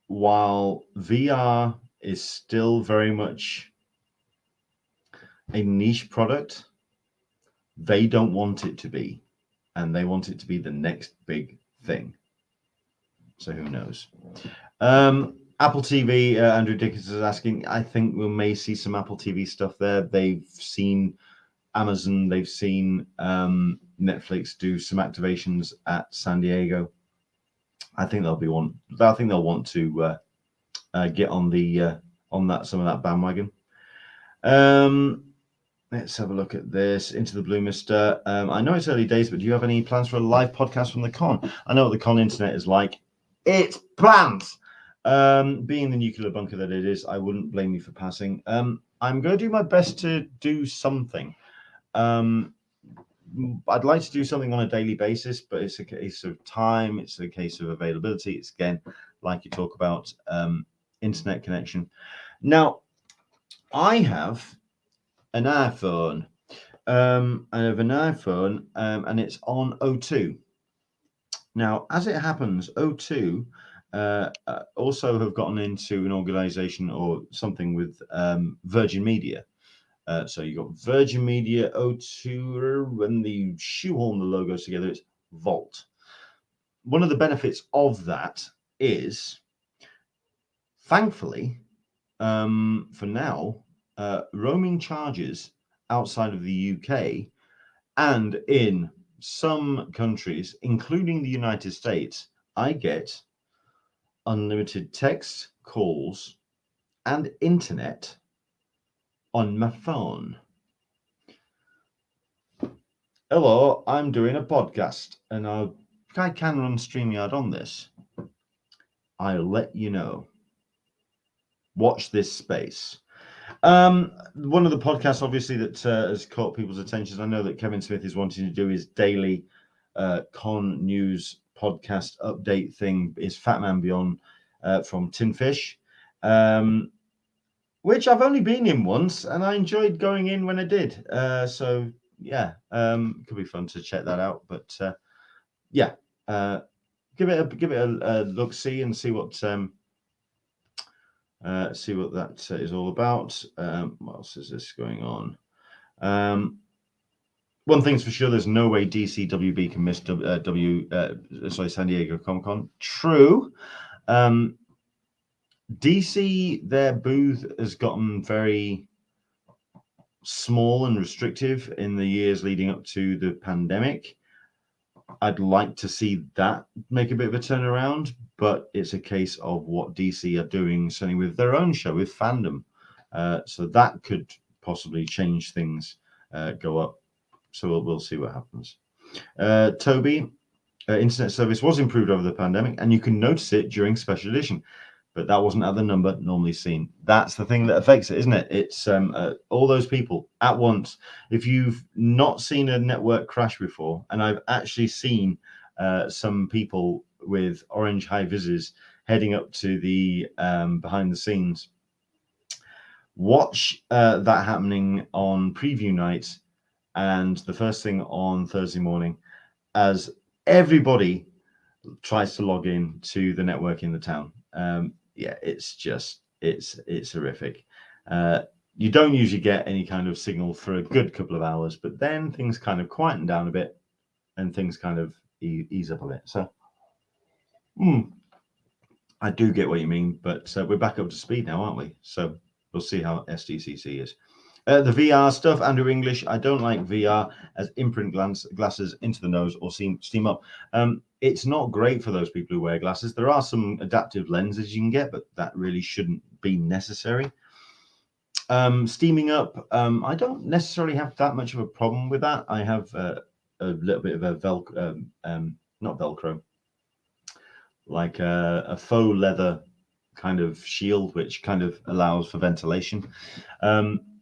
while VR is still very much a niche product, they don't want it to be. And they want it to be the next big thing. So who knows? Apple TV, Andrew Dickens is asking, I think we may see some Apple TV stuff there. They've seen Amazon, they've seen Netflix do some activations at San Diego. I think they'll want to get on the some of that bandwagon. Let's have a look at this. Into the Blue, Mister. I know it's early days, but do you have any plans for a live podcast from the con? I know what the con internet is like. It's plans. Being the nuclear bunker that it is, I wouldn't blame you for passing. I'm going to do my best to do something. I'd like to do something on a daily basis, but it's a case of time. It's a case of availability. It's, again, like you talk about, internet connection. Now, I have an iPhone. I have an iPhone, and it's on O2. Now, as it happens, O2 also have gotten into an organization or something with Virgin Media. So you got Virgin Media, O2, when they shoehorn the logos together, it's Volt. One of the benefits of that is, thankfully, for now, roaming charges outside of the UK and in some countries, including the United States, I get unlimited text, calls, and internet on my phone. Hello, I'm doing a podcast and I can run StreamYard on this. I'll let you know. Watch this space. One of the podcasts, obviously, that has caught people's attention, I know that Kevin Smith is wanting to do his daily con news podcast update thing, is Fat Man Beyond from Tin Fish, which I've only been in once, and I enjoyed going in when I did. So yeah, could be fun to check that out. But yeah, give it a look, see, and see what that is all about. What else is this going on? One thing's for sure: there's no way DCWB can miss San Diego Comic Con. True. DC, their booth has gotten very small and restrictive in the years leading up to the pandemic. I'd like to see that make a bit of a turnaround, but it's a case of what DC are doing, certainly with their own show, with Fandom. So that could possibly change things, go up. So we'll see what happens. Toby, internet service was improved over the pandemic, and you can notice it during special edition. But that wasn't at the number normally seen. That's the thing that affects it, isn't it? It's all those people at once. If you've not seen a network crash before, and I've actually seen some people with orange high vises heading up to the behind the scenes, watch that happening on preview night and the first thing on Thursday morning as everybody tries to log in to the network in the town. Yeah, it's horrific. You don't usually get any kind of signal for a good couple of hours, but then things kind of quieten down a bit and things kind of ease up a bit. So I do get what you mean, but we're back up to speed now, aren't we? So we'll see how SDCC is. The VR stuff, Andrew English, I don't like VR as imprint glasses into the nose or steam up. It's not great for those people who wear glasses. There are some adaptive lenses you can get, but that really shouldn't be necessary. Steaming up, I don't necessarily have that much of a problem with that. I have a little bit of a not Velcro, like a faux leather kind of shield, which kind of allows for ventilation.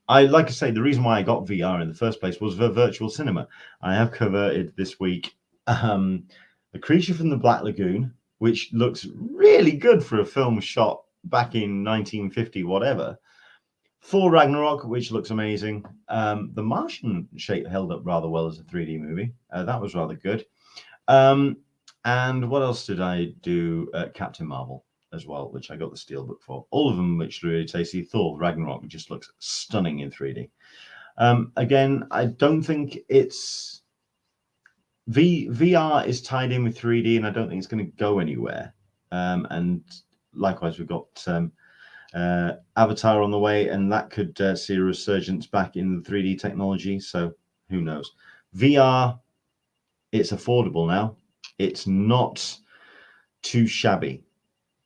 I like to say the reason why I got VR in the first place was for virtual cinema. I have converted this week The Creature from the Black Lagoon, which looks really good for a film shot back in 1950, whatever. Thor Ragnarok, which looks amazing. The Martian shape held up rather well as a 3D movie. That was rather good. And what else did I do? Captain Marvel as well, which I got the Steelbook for. All of them which really tasty. Thor Ragnarok just looks stunning in 3D. Again, I don't think it's... VR is tied in with 3D, and I don't think it's going to go anywhere. And likewise, we've got Avatar on the way, and that could see a resurgence back in the 3D technology. So who knows? VR, it's affordable now. It's not too shabby.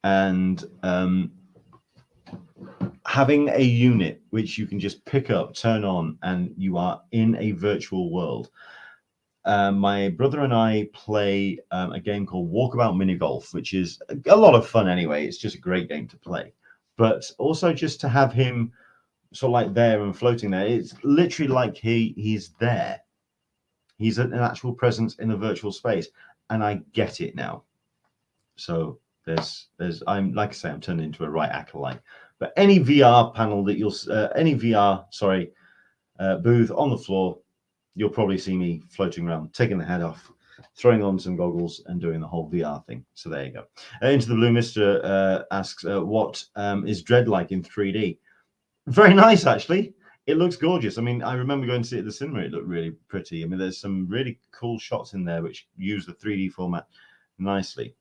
And having a unit which you can just pick up, turn on, and you are in a virtual world. My brother and I play a game called Walkabout Mini Golf, which is a lot of fun anyway. It's just a great game to play. But also just to have him sort of like there and floating there, it's literally like he's there. He's an actual presence in the virtual space, and I get it now. So I'm like I say, I'm turned into a right acolyte. But any VR panel that you'll booth on the floor, you'll probably see me floating around, taking the head off, throwing on some goggles, and doing the whole VR thing. So there you go. Into the Blue Mister asks, what is Dread like in 3D? Very nice, actually. It looks gorgeous. I mean, I remember going to see it at the cinema. It looked really pretty. I mean, there's some really cool shots in there which use the 3D format nicely.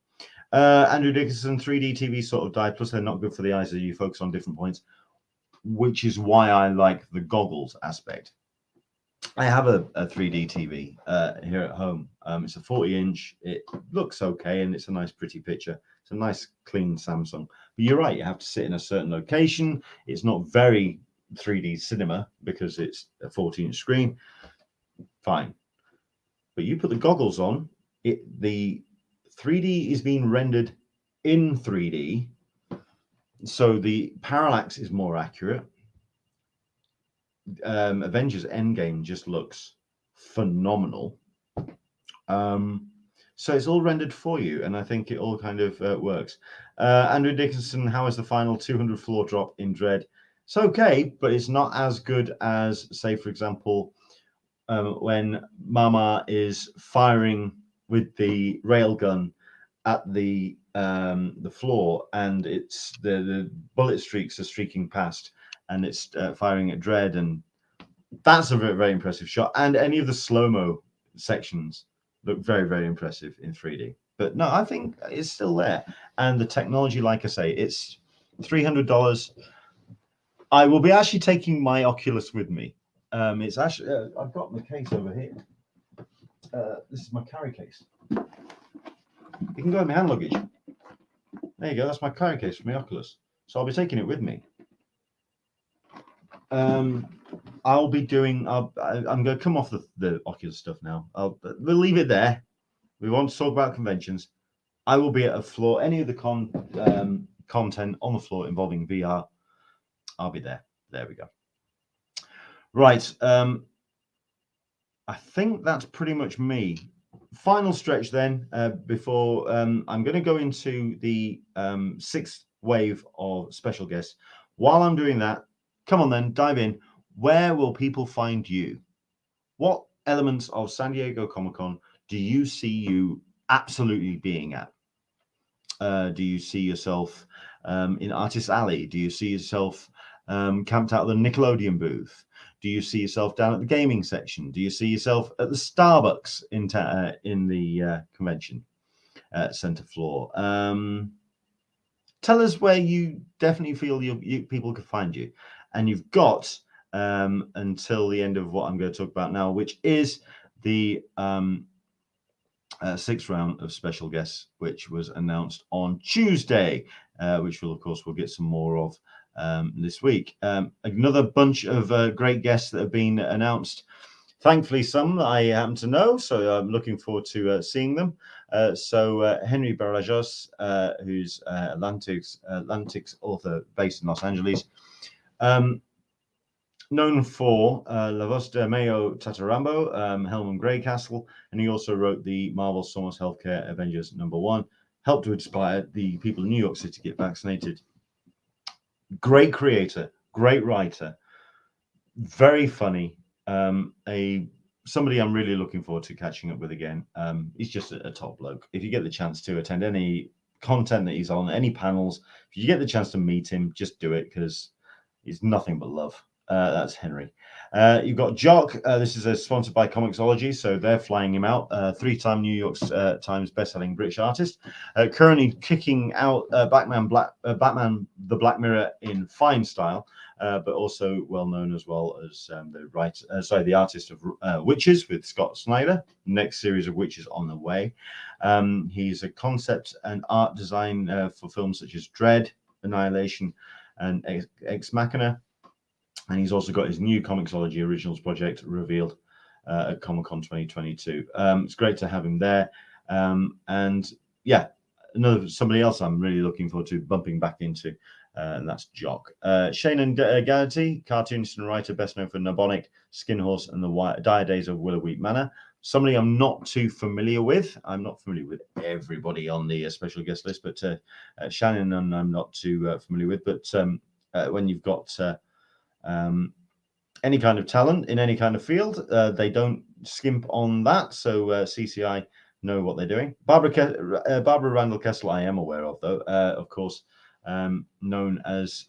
Andrew Dickinson, 3D TV sort of died, plus they're not good for the eyes as you focus on different points, which is why I like the goggles aspect. I have a 3D TV here at home. It's a 40-inch. It looks okay, and it's a nice, pretty picture. It's a nice, clean Samsung. But you're right, you have to sit in a certain location. It's not very 3D cinema because it's a 14-inch screen. Fine. But you put the goggles on, the 3D is being rendered in 3D, so the parallax is more accurate. Avengers Endgame just looks phenomenal. So it's all rendered for you, and I think it all kind of works. Andrew Dickinson, how is the final 200 floor drop in Dread? It's okay, but it's not as good as, say, for example, when Mama is firing with the railgun at the floor, and it's the bullet streaks are streaking past, and it's firing at Dread, and that's a very, very impressive shot. And any of the slow-mo sections look very, very impressive in 3D. But no, I think it's still there. And the technology, like I say, it's $300. I will be actually taking my Oculus with me. It's actually, I've got my case over here. This is my carry case. You can go in my hand luggage. There you go. That's my carry case for my Oculus. So I'll be taking it with me. I'll be doing. I'm going to come off the Oculus stuff now. We'll leave it there. We want to talk about conventions. I will be at a floor. Any of the content on the floor involving VR, I'll be there. There we go. Right. I think that's pretty much me. Final stretch then, before I'm going to go into the sixth wave of special guests. While I'm doing that, come on then, dive in. Where will people find you? What elements of San Diego Comic-Con do you see you absolutely being at? Do you see yourself in Artist Alley? Do you see yourself camped out at the Nickelodeon booth? Do you see yourself down at the gaming section? Do you see yourself at the Starbucks in the convention center floor? Tell us where you definitely feel people could find you. And you've got until the end of what I'm going to talk about now, which is the sixth round of special guests, which was announced on Tuesday, which we'll get some more of this week. Another bunch of great guests that have been announced. Thankfully, some that I happen to know, so I'm looking forward to seeing them. So Henry Barajos, who's Atlantic's author based in Los Angeles, known for Livestreamed Tatarambo, Helm Greycastle, and he also wrote the Marvel Somos Healthcare Avengers #1, helped to inspire the people in New York City to get vaccinated. Great creator, great writer, very funny. Somebody I'm really looking forward to catching up with again. He's just a top bloke. If you get the chance to attend any content that he's on, any panels, if you get the chance to meet him, just do it, because he's nothing but love. That's Henry. You've got Jock. This is sponsored by Comixology, so they're flying him out. 3-time New York Times bestselling British artist. Currently kicking out Batman the Black Mirror in fine style, but also well known as well as the artist of Witches with Scott Snyder. Next series of Witches on the way. He's a concept and art design for films such as Dread, Annihilation, and Ex Machina. And he's also got his new Comixology Originals project revealed at Comic-Con 2022. It's great to have him there. And yeah, somebody else I'm really looking forward to bumping back into, and that's Jock. Shannon Garrity, cartoonist and writer, best known for Nabonic, Skin Horse, and the Dire Days of Willowweep Manor. Somebody I'm not too familiar with. I'm not familiar with everybody on the special guest list, but Shannon I'm not too familiar with. But when you've got any kind of talent in any kind of field, they don't skimp on that. So CCI know what they're doing. Barbara Randall Kessel I am aware of, though, of course, known as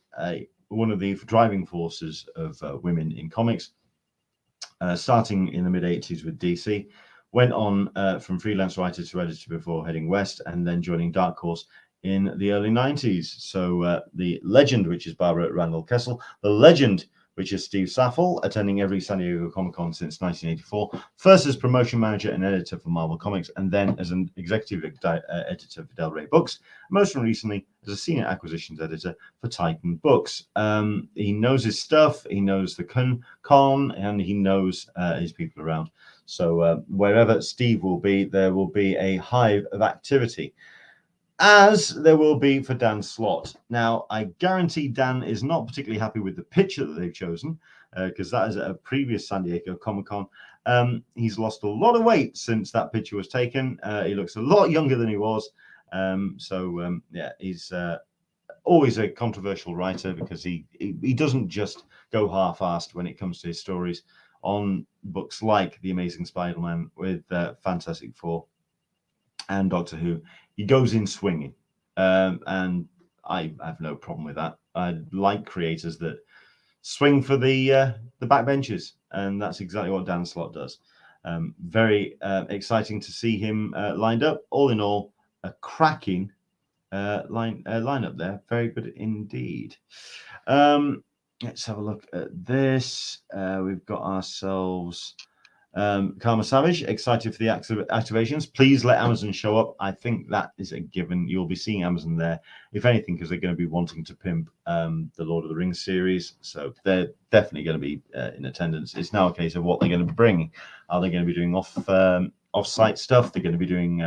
one of the driving forces of women in comics, starting in the mid-80s with DC, went on from freelance writer to editor before heading west, and then joining Dark Horse in the early 90s. So the legend, which is Barbara Randall Kessel, the legend, which is Steve Saffel, attending every San Diego Comic-Con since 1984, first as promotion manager and editor for Marvel Comics, and then as an executive editor for Del Rey Books, most recently as a senior acquisitions editor for Titan Books. He knows his stuff, he knows the con, and he knows his people around. So wherever Steve will be, there will be a hive of activity, as there will be for Dan Slott. Now, I guarantee Dan is not particularly happy with the picture that they've chosen, because that is at a previous San Diego Comic-Con. He's lost a lot of weight since that picture was taken. He looks a lot younger than he was. Yeah, he's always a controversial writer, because he doesn't just go half-assed when it comes to his stories on books like The Amazing Spider-Man with Fantastic Four and Doctor Who. He goes in swinging, and I have no problem with that. I like creators that swing for the backbenches, and that's exactly what Dan Slott does. Very exciting to see him lined up. All in all, a cracking lineup there. Very good indeed. Let's have a look at this. We've got ourselves Karma Savage, excited for the activations. Please let Amazon show up. I think that is a given. You'll be seeing Amazon there, if anything, because they're going to be wanting to pimp the Lord of the Rings series. So they're definitely going to be in attendance. It's now a case of what they're going to bring. Are they going to be doing off-site stuff? They're going to be doing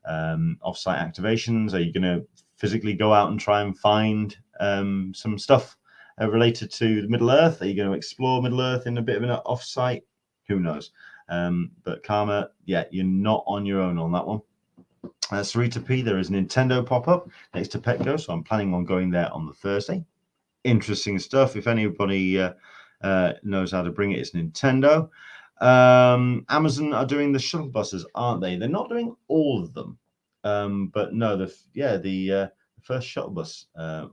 off-site activations. Are you going to physically go out and try and find some stuff related to Middle Earth? Are you going to explore Middle Earth in a bit of an off-site? Who knows? But Karma, yeah, you're not on your own on that one. Sarita P, there is Nintendo pop-up next to Petco, so I'm planning on going there on the Thursday. Interesting stuff. If anybody knows how to bring it, it's Nintendo. Amazon are doing the shuttle buses, aren't they? They're not doing all of them, but no, the first shuttle bus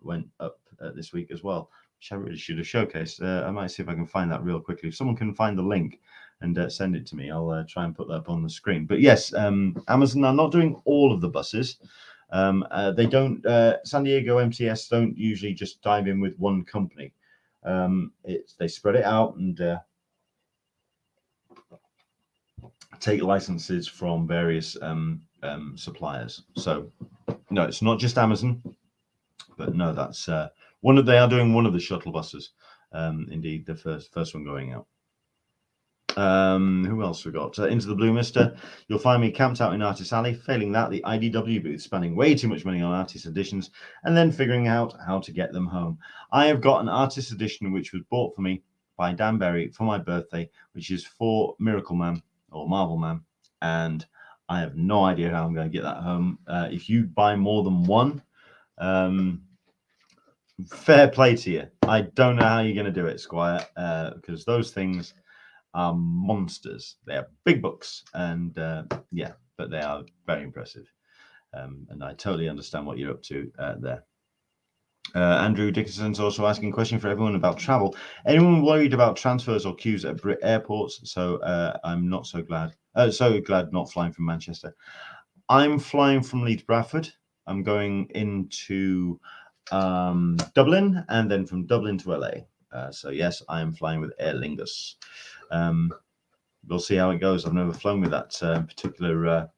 went up this week as well, which I really should have showcased. I might see if I can find that real quickly. If someone can find the link and send it to me, I'll try and put that up on the screen. But yes, Amazon are not doing all of the buses. They don't. San Diego MTS don't usually just dive in with one company. They spread it out and take licenses from various suppliers. So no, it's not just Amazon, but no, that's they are doing one of the shuttle buses. Indeed, the first one going out. Who else we got? Into the Blue Mister. You'll find me camped out in Artist Alley. Failing that, the IDW booth, spending way too much money on artist editions and then figuring out how to get them home. I have got an artist edition which was bought for me by Dan Berry for my birthday, which is for Miracle Man or Marvel Man, and I have no idea how I'm going to get that home. If you buy more than one, fair play to you. I don't know how you're going to do it, Squire, because those things are monsters. They are big books, and yeah, but they are very impressive. And I totally understand what you're up to there. Andrew Dickinson's also asking a question for everyone about travel. Anyone worried about transfers or queues at Brit airports? So I'm not so glad. So glad not flying from Manchester. I'm flying from Leeds Bradford. I'm going into Dublin and then from Dublin to LA. So yes, I am flying with Aer Lingus. We'll see how it goes. I've never flown with that particular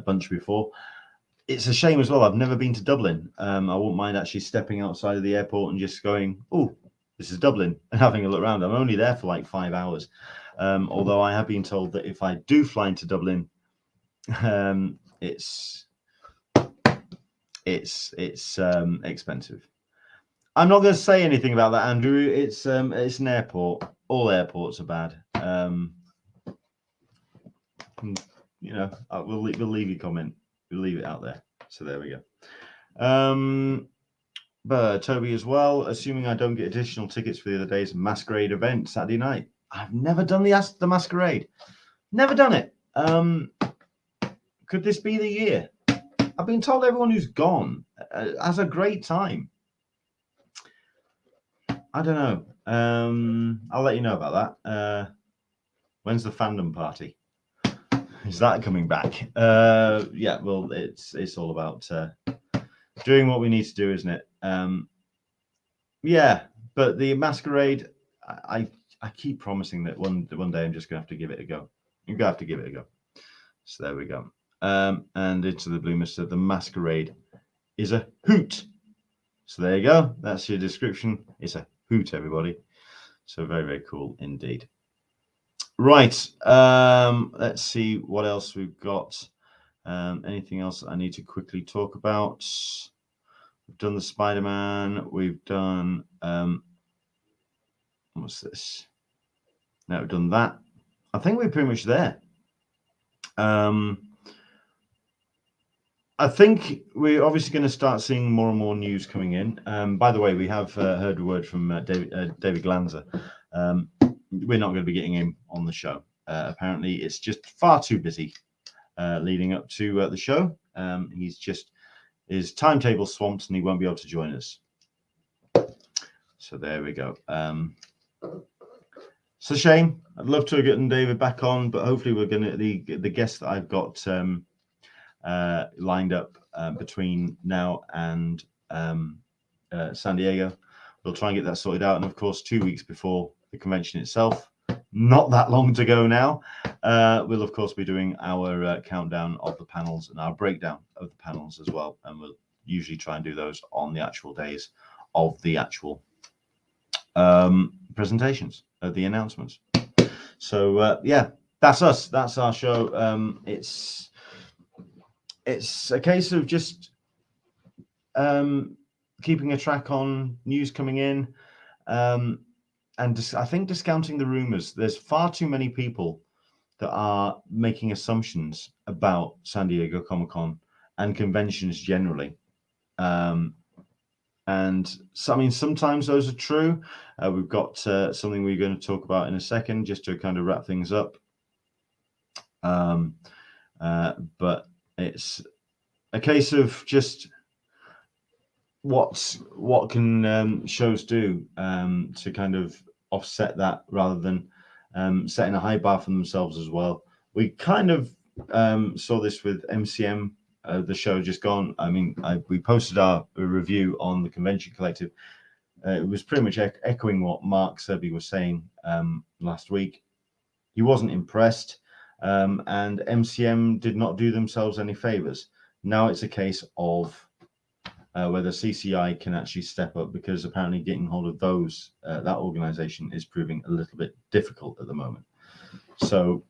bunch before. It's a shame as well. I've never been to Dublin. I wouldn't mind actually stepping outside of the airport and just going, oh, this is Dublin, and having a look around. I'm only there for like 5 hours. Although I have been told that if I do fly into Dublin, it's expensive. I'm not going to say anything about that, Andrew. It's an airport. All airports are bad. You know, we'll leave your comment. We'll leave it out there. So there we go. But Toby as well, assuming I don't get additional tickets for the other day's masquerade event Saturday night. I've never done the masquerade. Never done it. Could this be the year? I've been told everyone who's gone has a great time. I don't know. I'll let you know about that. When's the fandom party? Is that coming back? Yeah, well, it's all about doing what we need to do, isn't it? Yeah, but the masquerade, I keep promising that one day I'm just gonna have to give it a go. You're gonna have to give it a go. So there we go. And into the Blue Mister, the masquerade is a hoot. So there you go. That's your description. It's a hoot, everybody. So very, very cool indeed. Right. Let's see what else we've got. Anything else that I need to quickly talk about? We've done the Spider-Man. We've done what's this? Now we've done that. I think we're pretty much there. I think we're obviously going to start seeing more and more news coming in. By the way, we have heard a word from David Glanzer. We're not going to be getting him on the show. Apparently, it's just far too busy leading up to the show. His timetable swamped and he won't be able to join us. So there we go. It's a shame. I'd love to have gotten David back on, but hopefully we're going to the guests that I've got lined up between now and San Diego. We'll try and get that sorted out. And of course, 2 weeks before the convention itself, not that long to go now, we'll of course be doing our countdown of the panels and our breakdown of the panels as well. And we'll usually try and do those on the actual days of the actual presentations, of the announcements. So yeah, that's us. That's our show. It's a case of just keeping a track on news coming in, and I think discounting the rumors. There's far too many people that are making assumptions about San Diego Comic-Con and conventions generally. And so, I mean, sometimes those are true. We've got something we're going to talk about in a second, just to kind of wrap things up. But it's a case of just what can shows do to kind of offset that, rather than setting a high bar for themselves as well. We kind of saw this with MCM, the show just gone. I mean, we posted our review on the Convention Collective. it was pretty much echoing what Mark Serby was saying last week. He wasn't impressed, and MCM did not do themselves any favors. Now it's a case of whether CCI can actually step up, because apparently getting hold of those that organization is proving a little bit difficult at the moment. So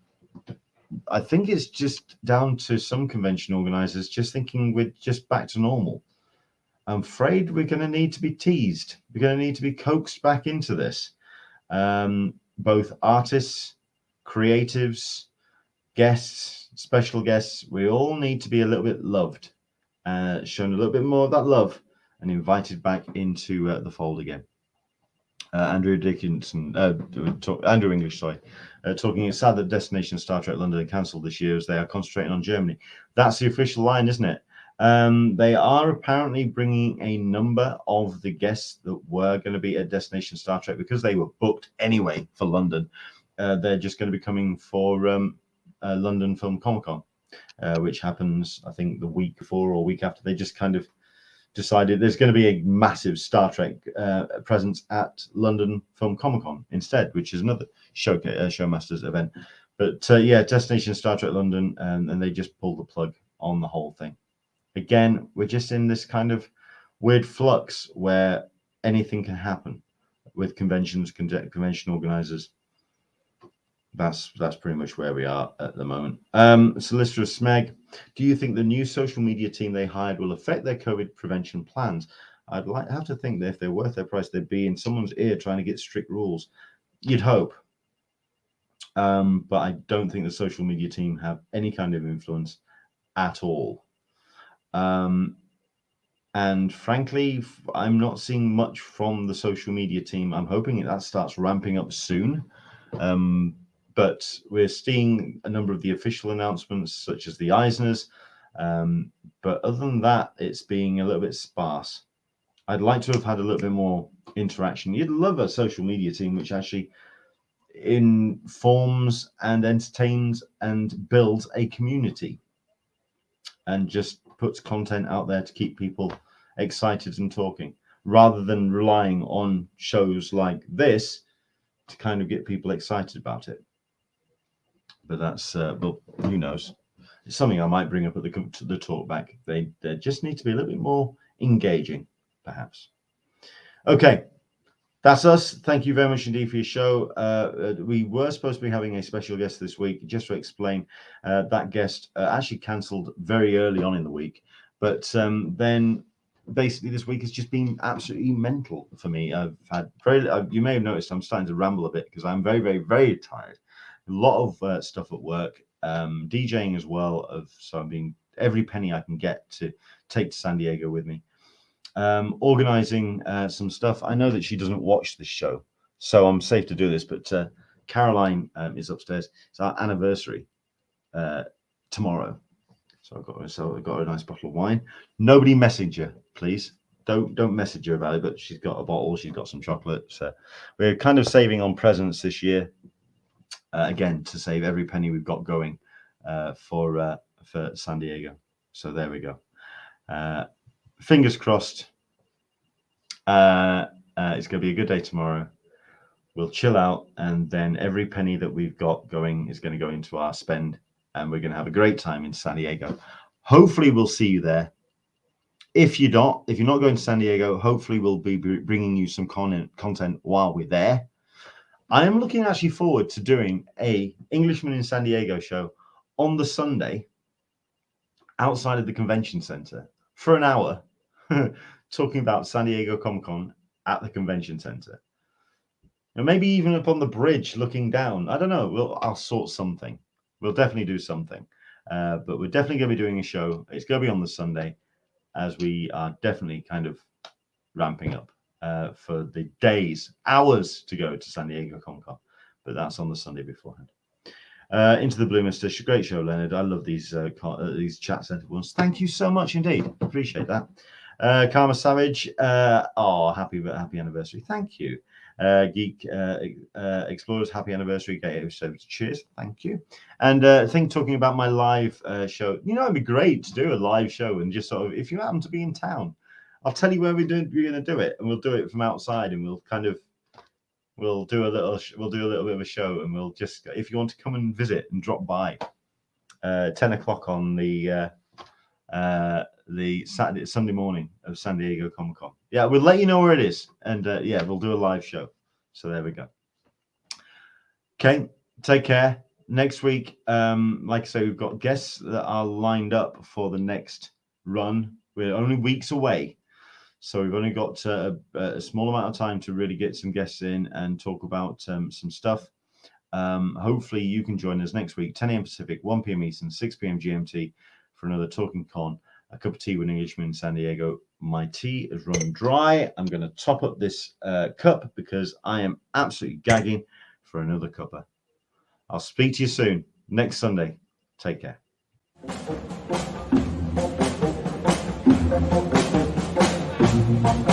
I think it's just down to some convention organizers just thinking we're just back to normal. I'm afraid we're going to need to be teased. We're going to need to be coaxed back into this. Both artists, creatives, guests, special guests, we all need to be a little bit loved, shown a little bit more of that love, and invited back into the fold again. Andrew Dickinson, Andrew English, sorry, talking. It's sad that Destination Star Trek London cancelled this year as they are concentrating on Germany. That's the official line, isn't it? They are apparently bringing a number of the guests that were going to be at Destination Star Trek, because they were booked anyway for London. They're just going to be coming for London Film Comic Con, which happens, I think, the week before or week after. They just kind of decided there's going to be a massive Star Trek presence at London Film Comic Con instead, which is another Showmasters event. But yeah, Destination Star Trek London, and they just pulled the plug on the whole thing. Again, we're just in this kind of weird flux where anything can happen with conventions, convention organizers. That's pretty much where we are at the moment. Solicitor Smeg, do you think the new social media team they hired will affect their COVID prevention plans? I'd have to think that if they're worth their price, they'd be in someone's ear trying to get strict rules. You'd hope. But I don't think the social media team have any kind of influence at all. And frankly, I'm not seeing much from the social media team. I'm hoping that starts ramping up soon. But we're seeing a number of the official announcements, such as the Eisners. But other than that, it's being a little bit sparse. I'd like to have had a little bit more interaction. You'd love a social media team which actually informs and entertains and builds a community and just puts content out there to keep people excited and talking, rather than relying on shows like this to kind of get people excited about it. But that's, well, who knows? It's something I might bring up at the talkback. They just need to be a little bit more engaging, perhaps. Okay, that's us. Thank you very much indeed for your show. We were supposed to be having a special guest this week. Just to explain, that guest actually cancelled very early on in the week. But then basically this week has just been absolutely mental for me. I've had you may have noticed I'm starting to ramble a bit because I'm very, very, very tired. A lot of stuff at work, DJing as well. So I'm being every penny I can get to take to San Diego with me. Organizing some stuff. I know that she doesn't watch this show, so I'm safe to do this, but Caroline is upstairs. It's our anniversary tomorrow, so I've got a nice bottle of wine. Nobody message her, please. Don't message her about it, but she's got a bottle, she's got some chocolate. So we're kind of saving on presents this year, again, to save every penny we've got going for San Diego. So there we go. Fingers crossed. It's going to be a good day tomorrow. We'll chill out, and then every penny that we've got going is going to go into our spend, and we're going to have a great time in San Diego. Hopefully, we'll see you there. If you're not going to San Diego, hopefully we'll be bringing you some content while we're there. I am looking actually forward to doing a Englishman in San Diego show on the Sunday outside of the convention center for an hour. Talking about San Diego Comic-Con at the convention center, and maybe even up on the bridge looking down. I don't know. I'll sort something. We'll definitely do something. But we're definitely going to be doing a show. It's going to be on the Sunday, as we are definitely kind of ramping up for the hours to go to San Diego Comic-Con. But that's on the Sunday beforehand. Into the Blue Mister. Great show, Leonard. I love these chat center ones. Thank you so much indeed. Appreciate that. Karma Savage. Happy anniversary. Thank you. Geek Explorers, happy anniversary. So cheers. Thank you. And I think talking about my live show, it'd be great to do a live show and just sort of, if you happen to be in town, I'll tell you where we're going to do it, and we'll do it from outside, and we'll do a little bit of a show, and we'll just, if you want to come and visit and drop by, 10 o'clock on the Sunday morning of San Diego Comic-Con. Yeah, we'll let you know where it is, and yeah, we'll do a live show. So there we go. Okay, take care. Next week, like I say, we've got guests that are lined up for the next run. We're only weeks away, so we've only got a small amount of time to really get some guests in and talk about some stuff. Hopefully you can join us next week, 10 a.m. Pacific, 1 p.m. Eastern, 6 p.m. GMT for another Talkin Con, a cup of tea with an Englishman in San Diego. My tea has run dry. I'm going to top up this cup because I am absolutely gagging for another cuppa. I'll speak to you soon next Sunday. Take care. Thank you.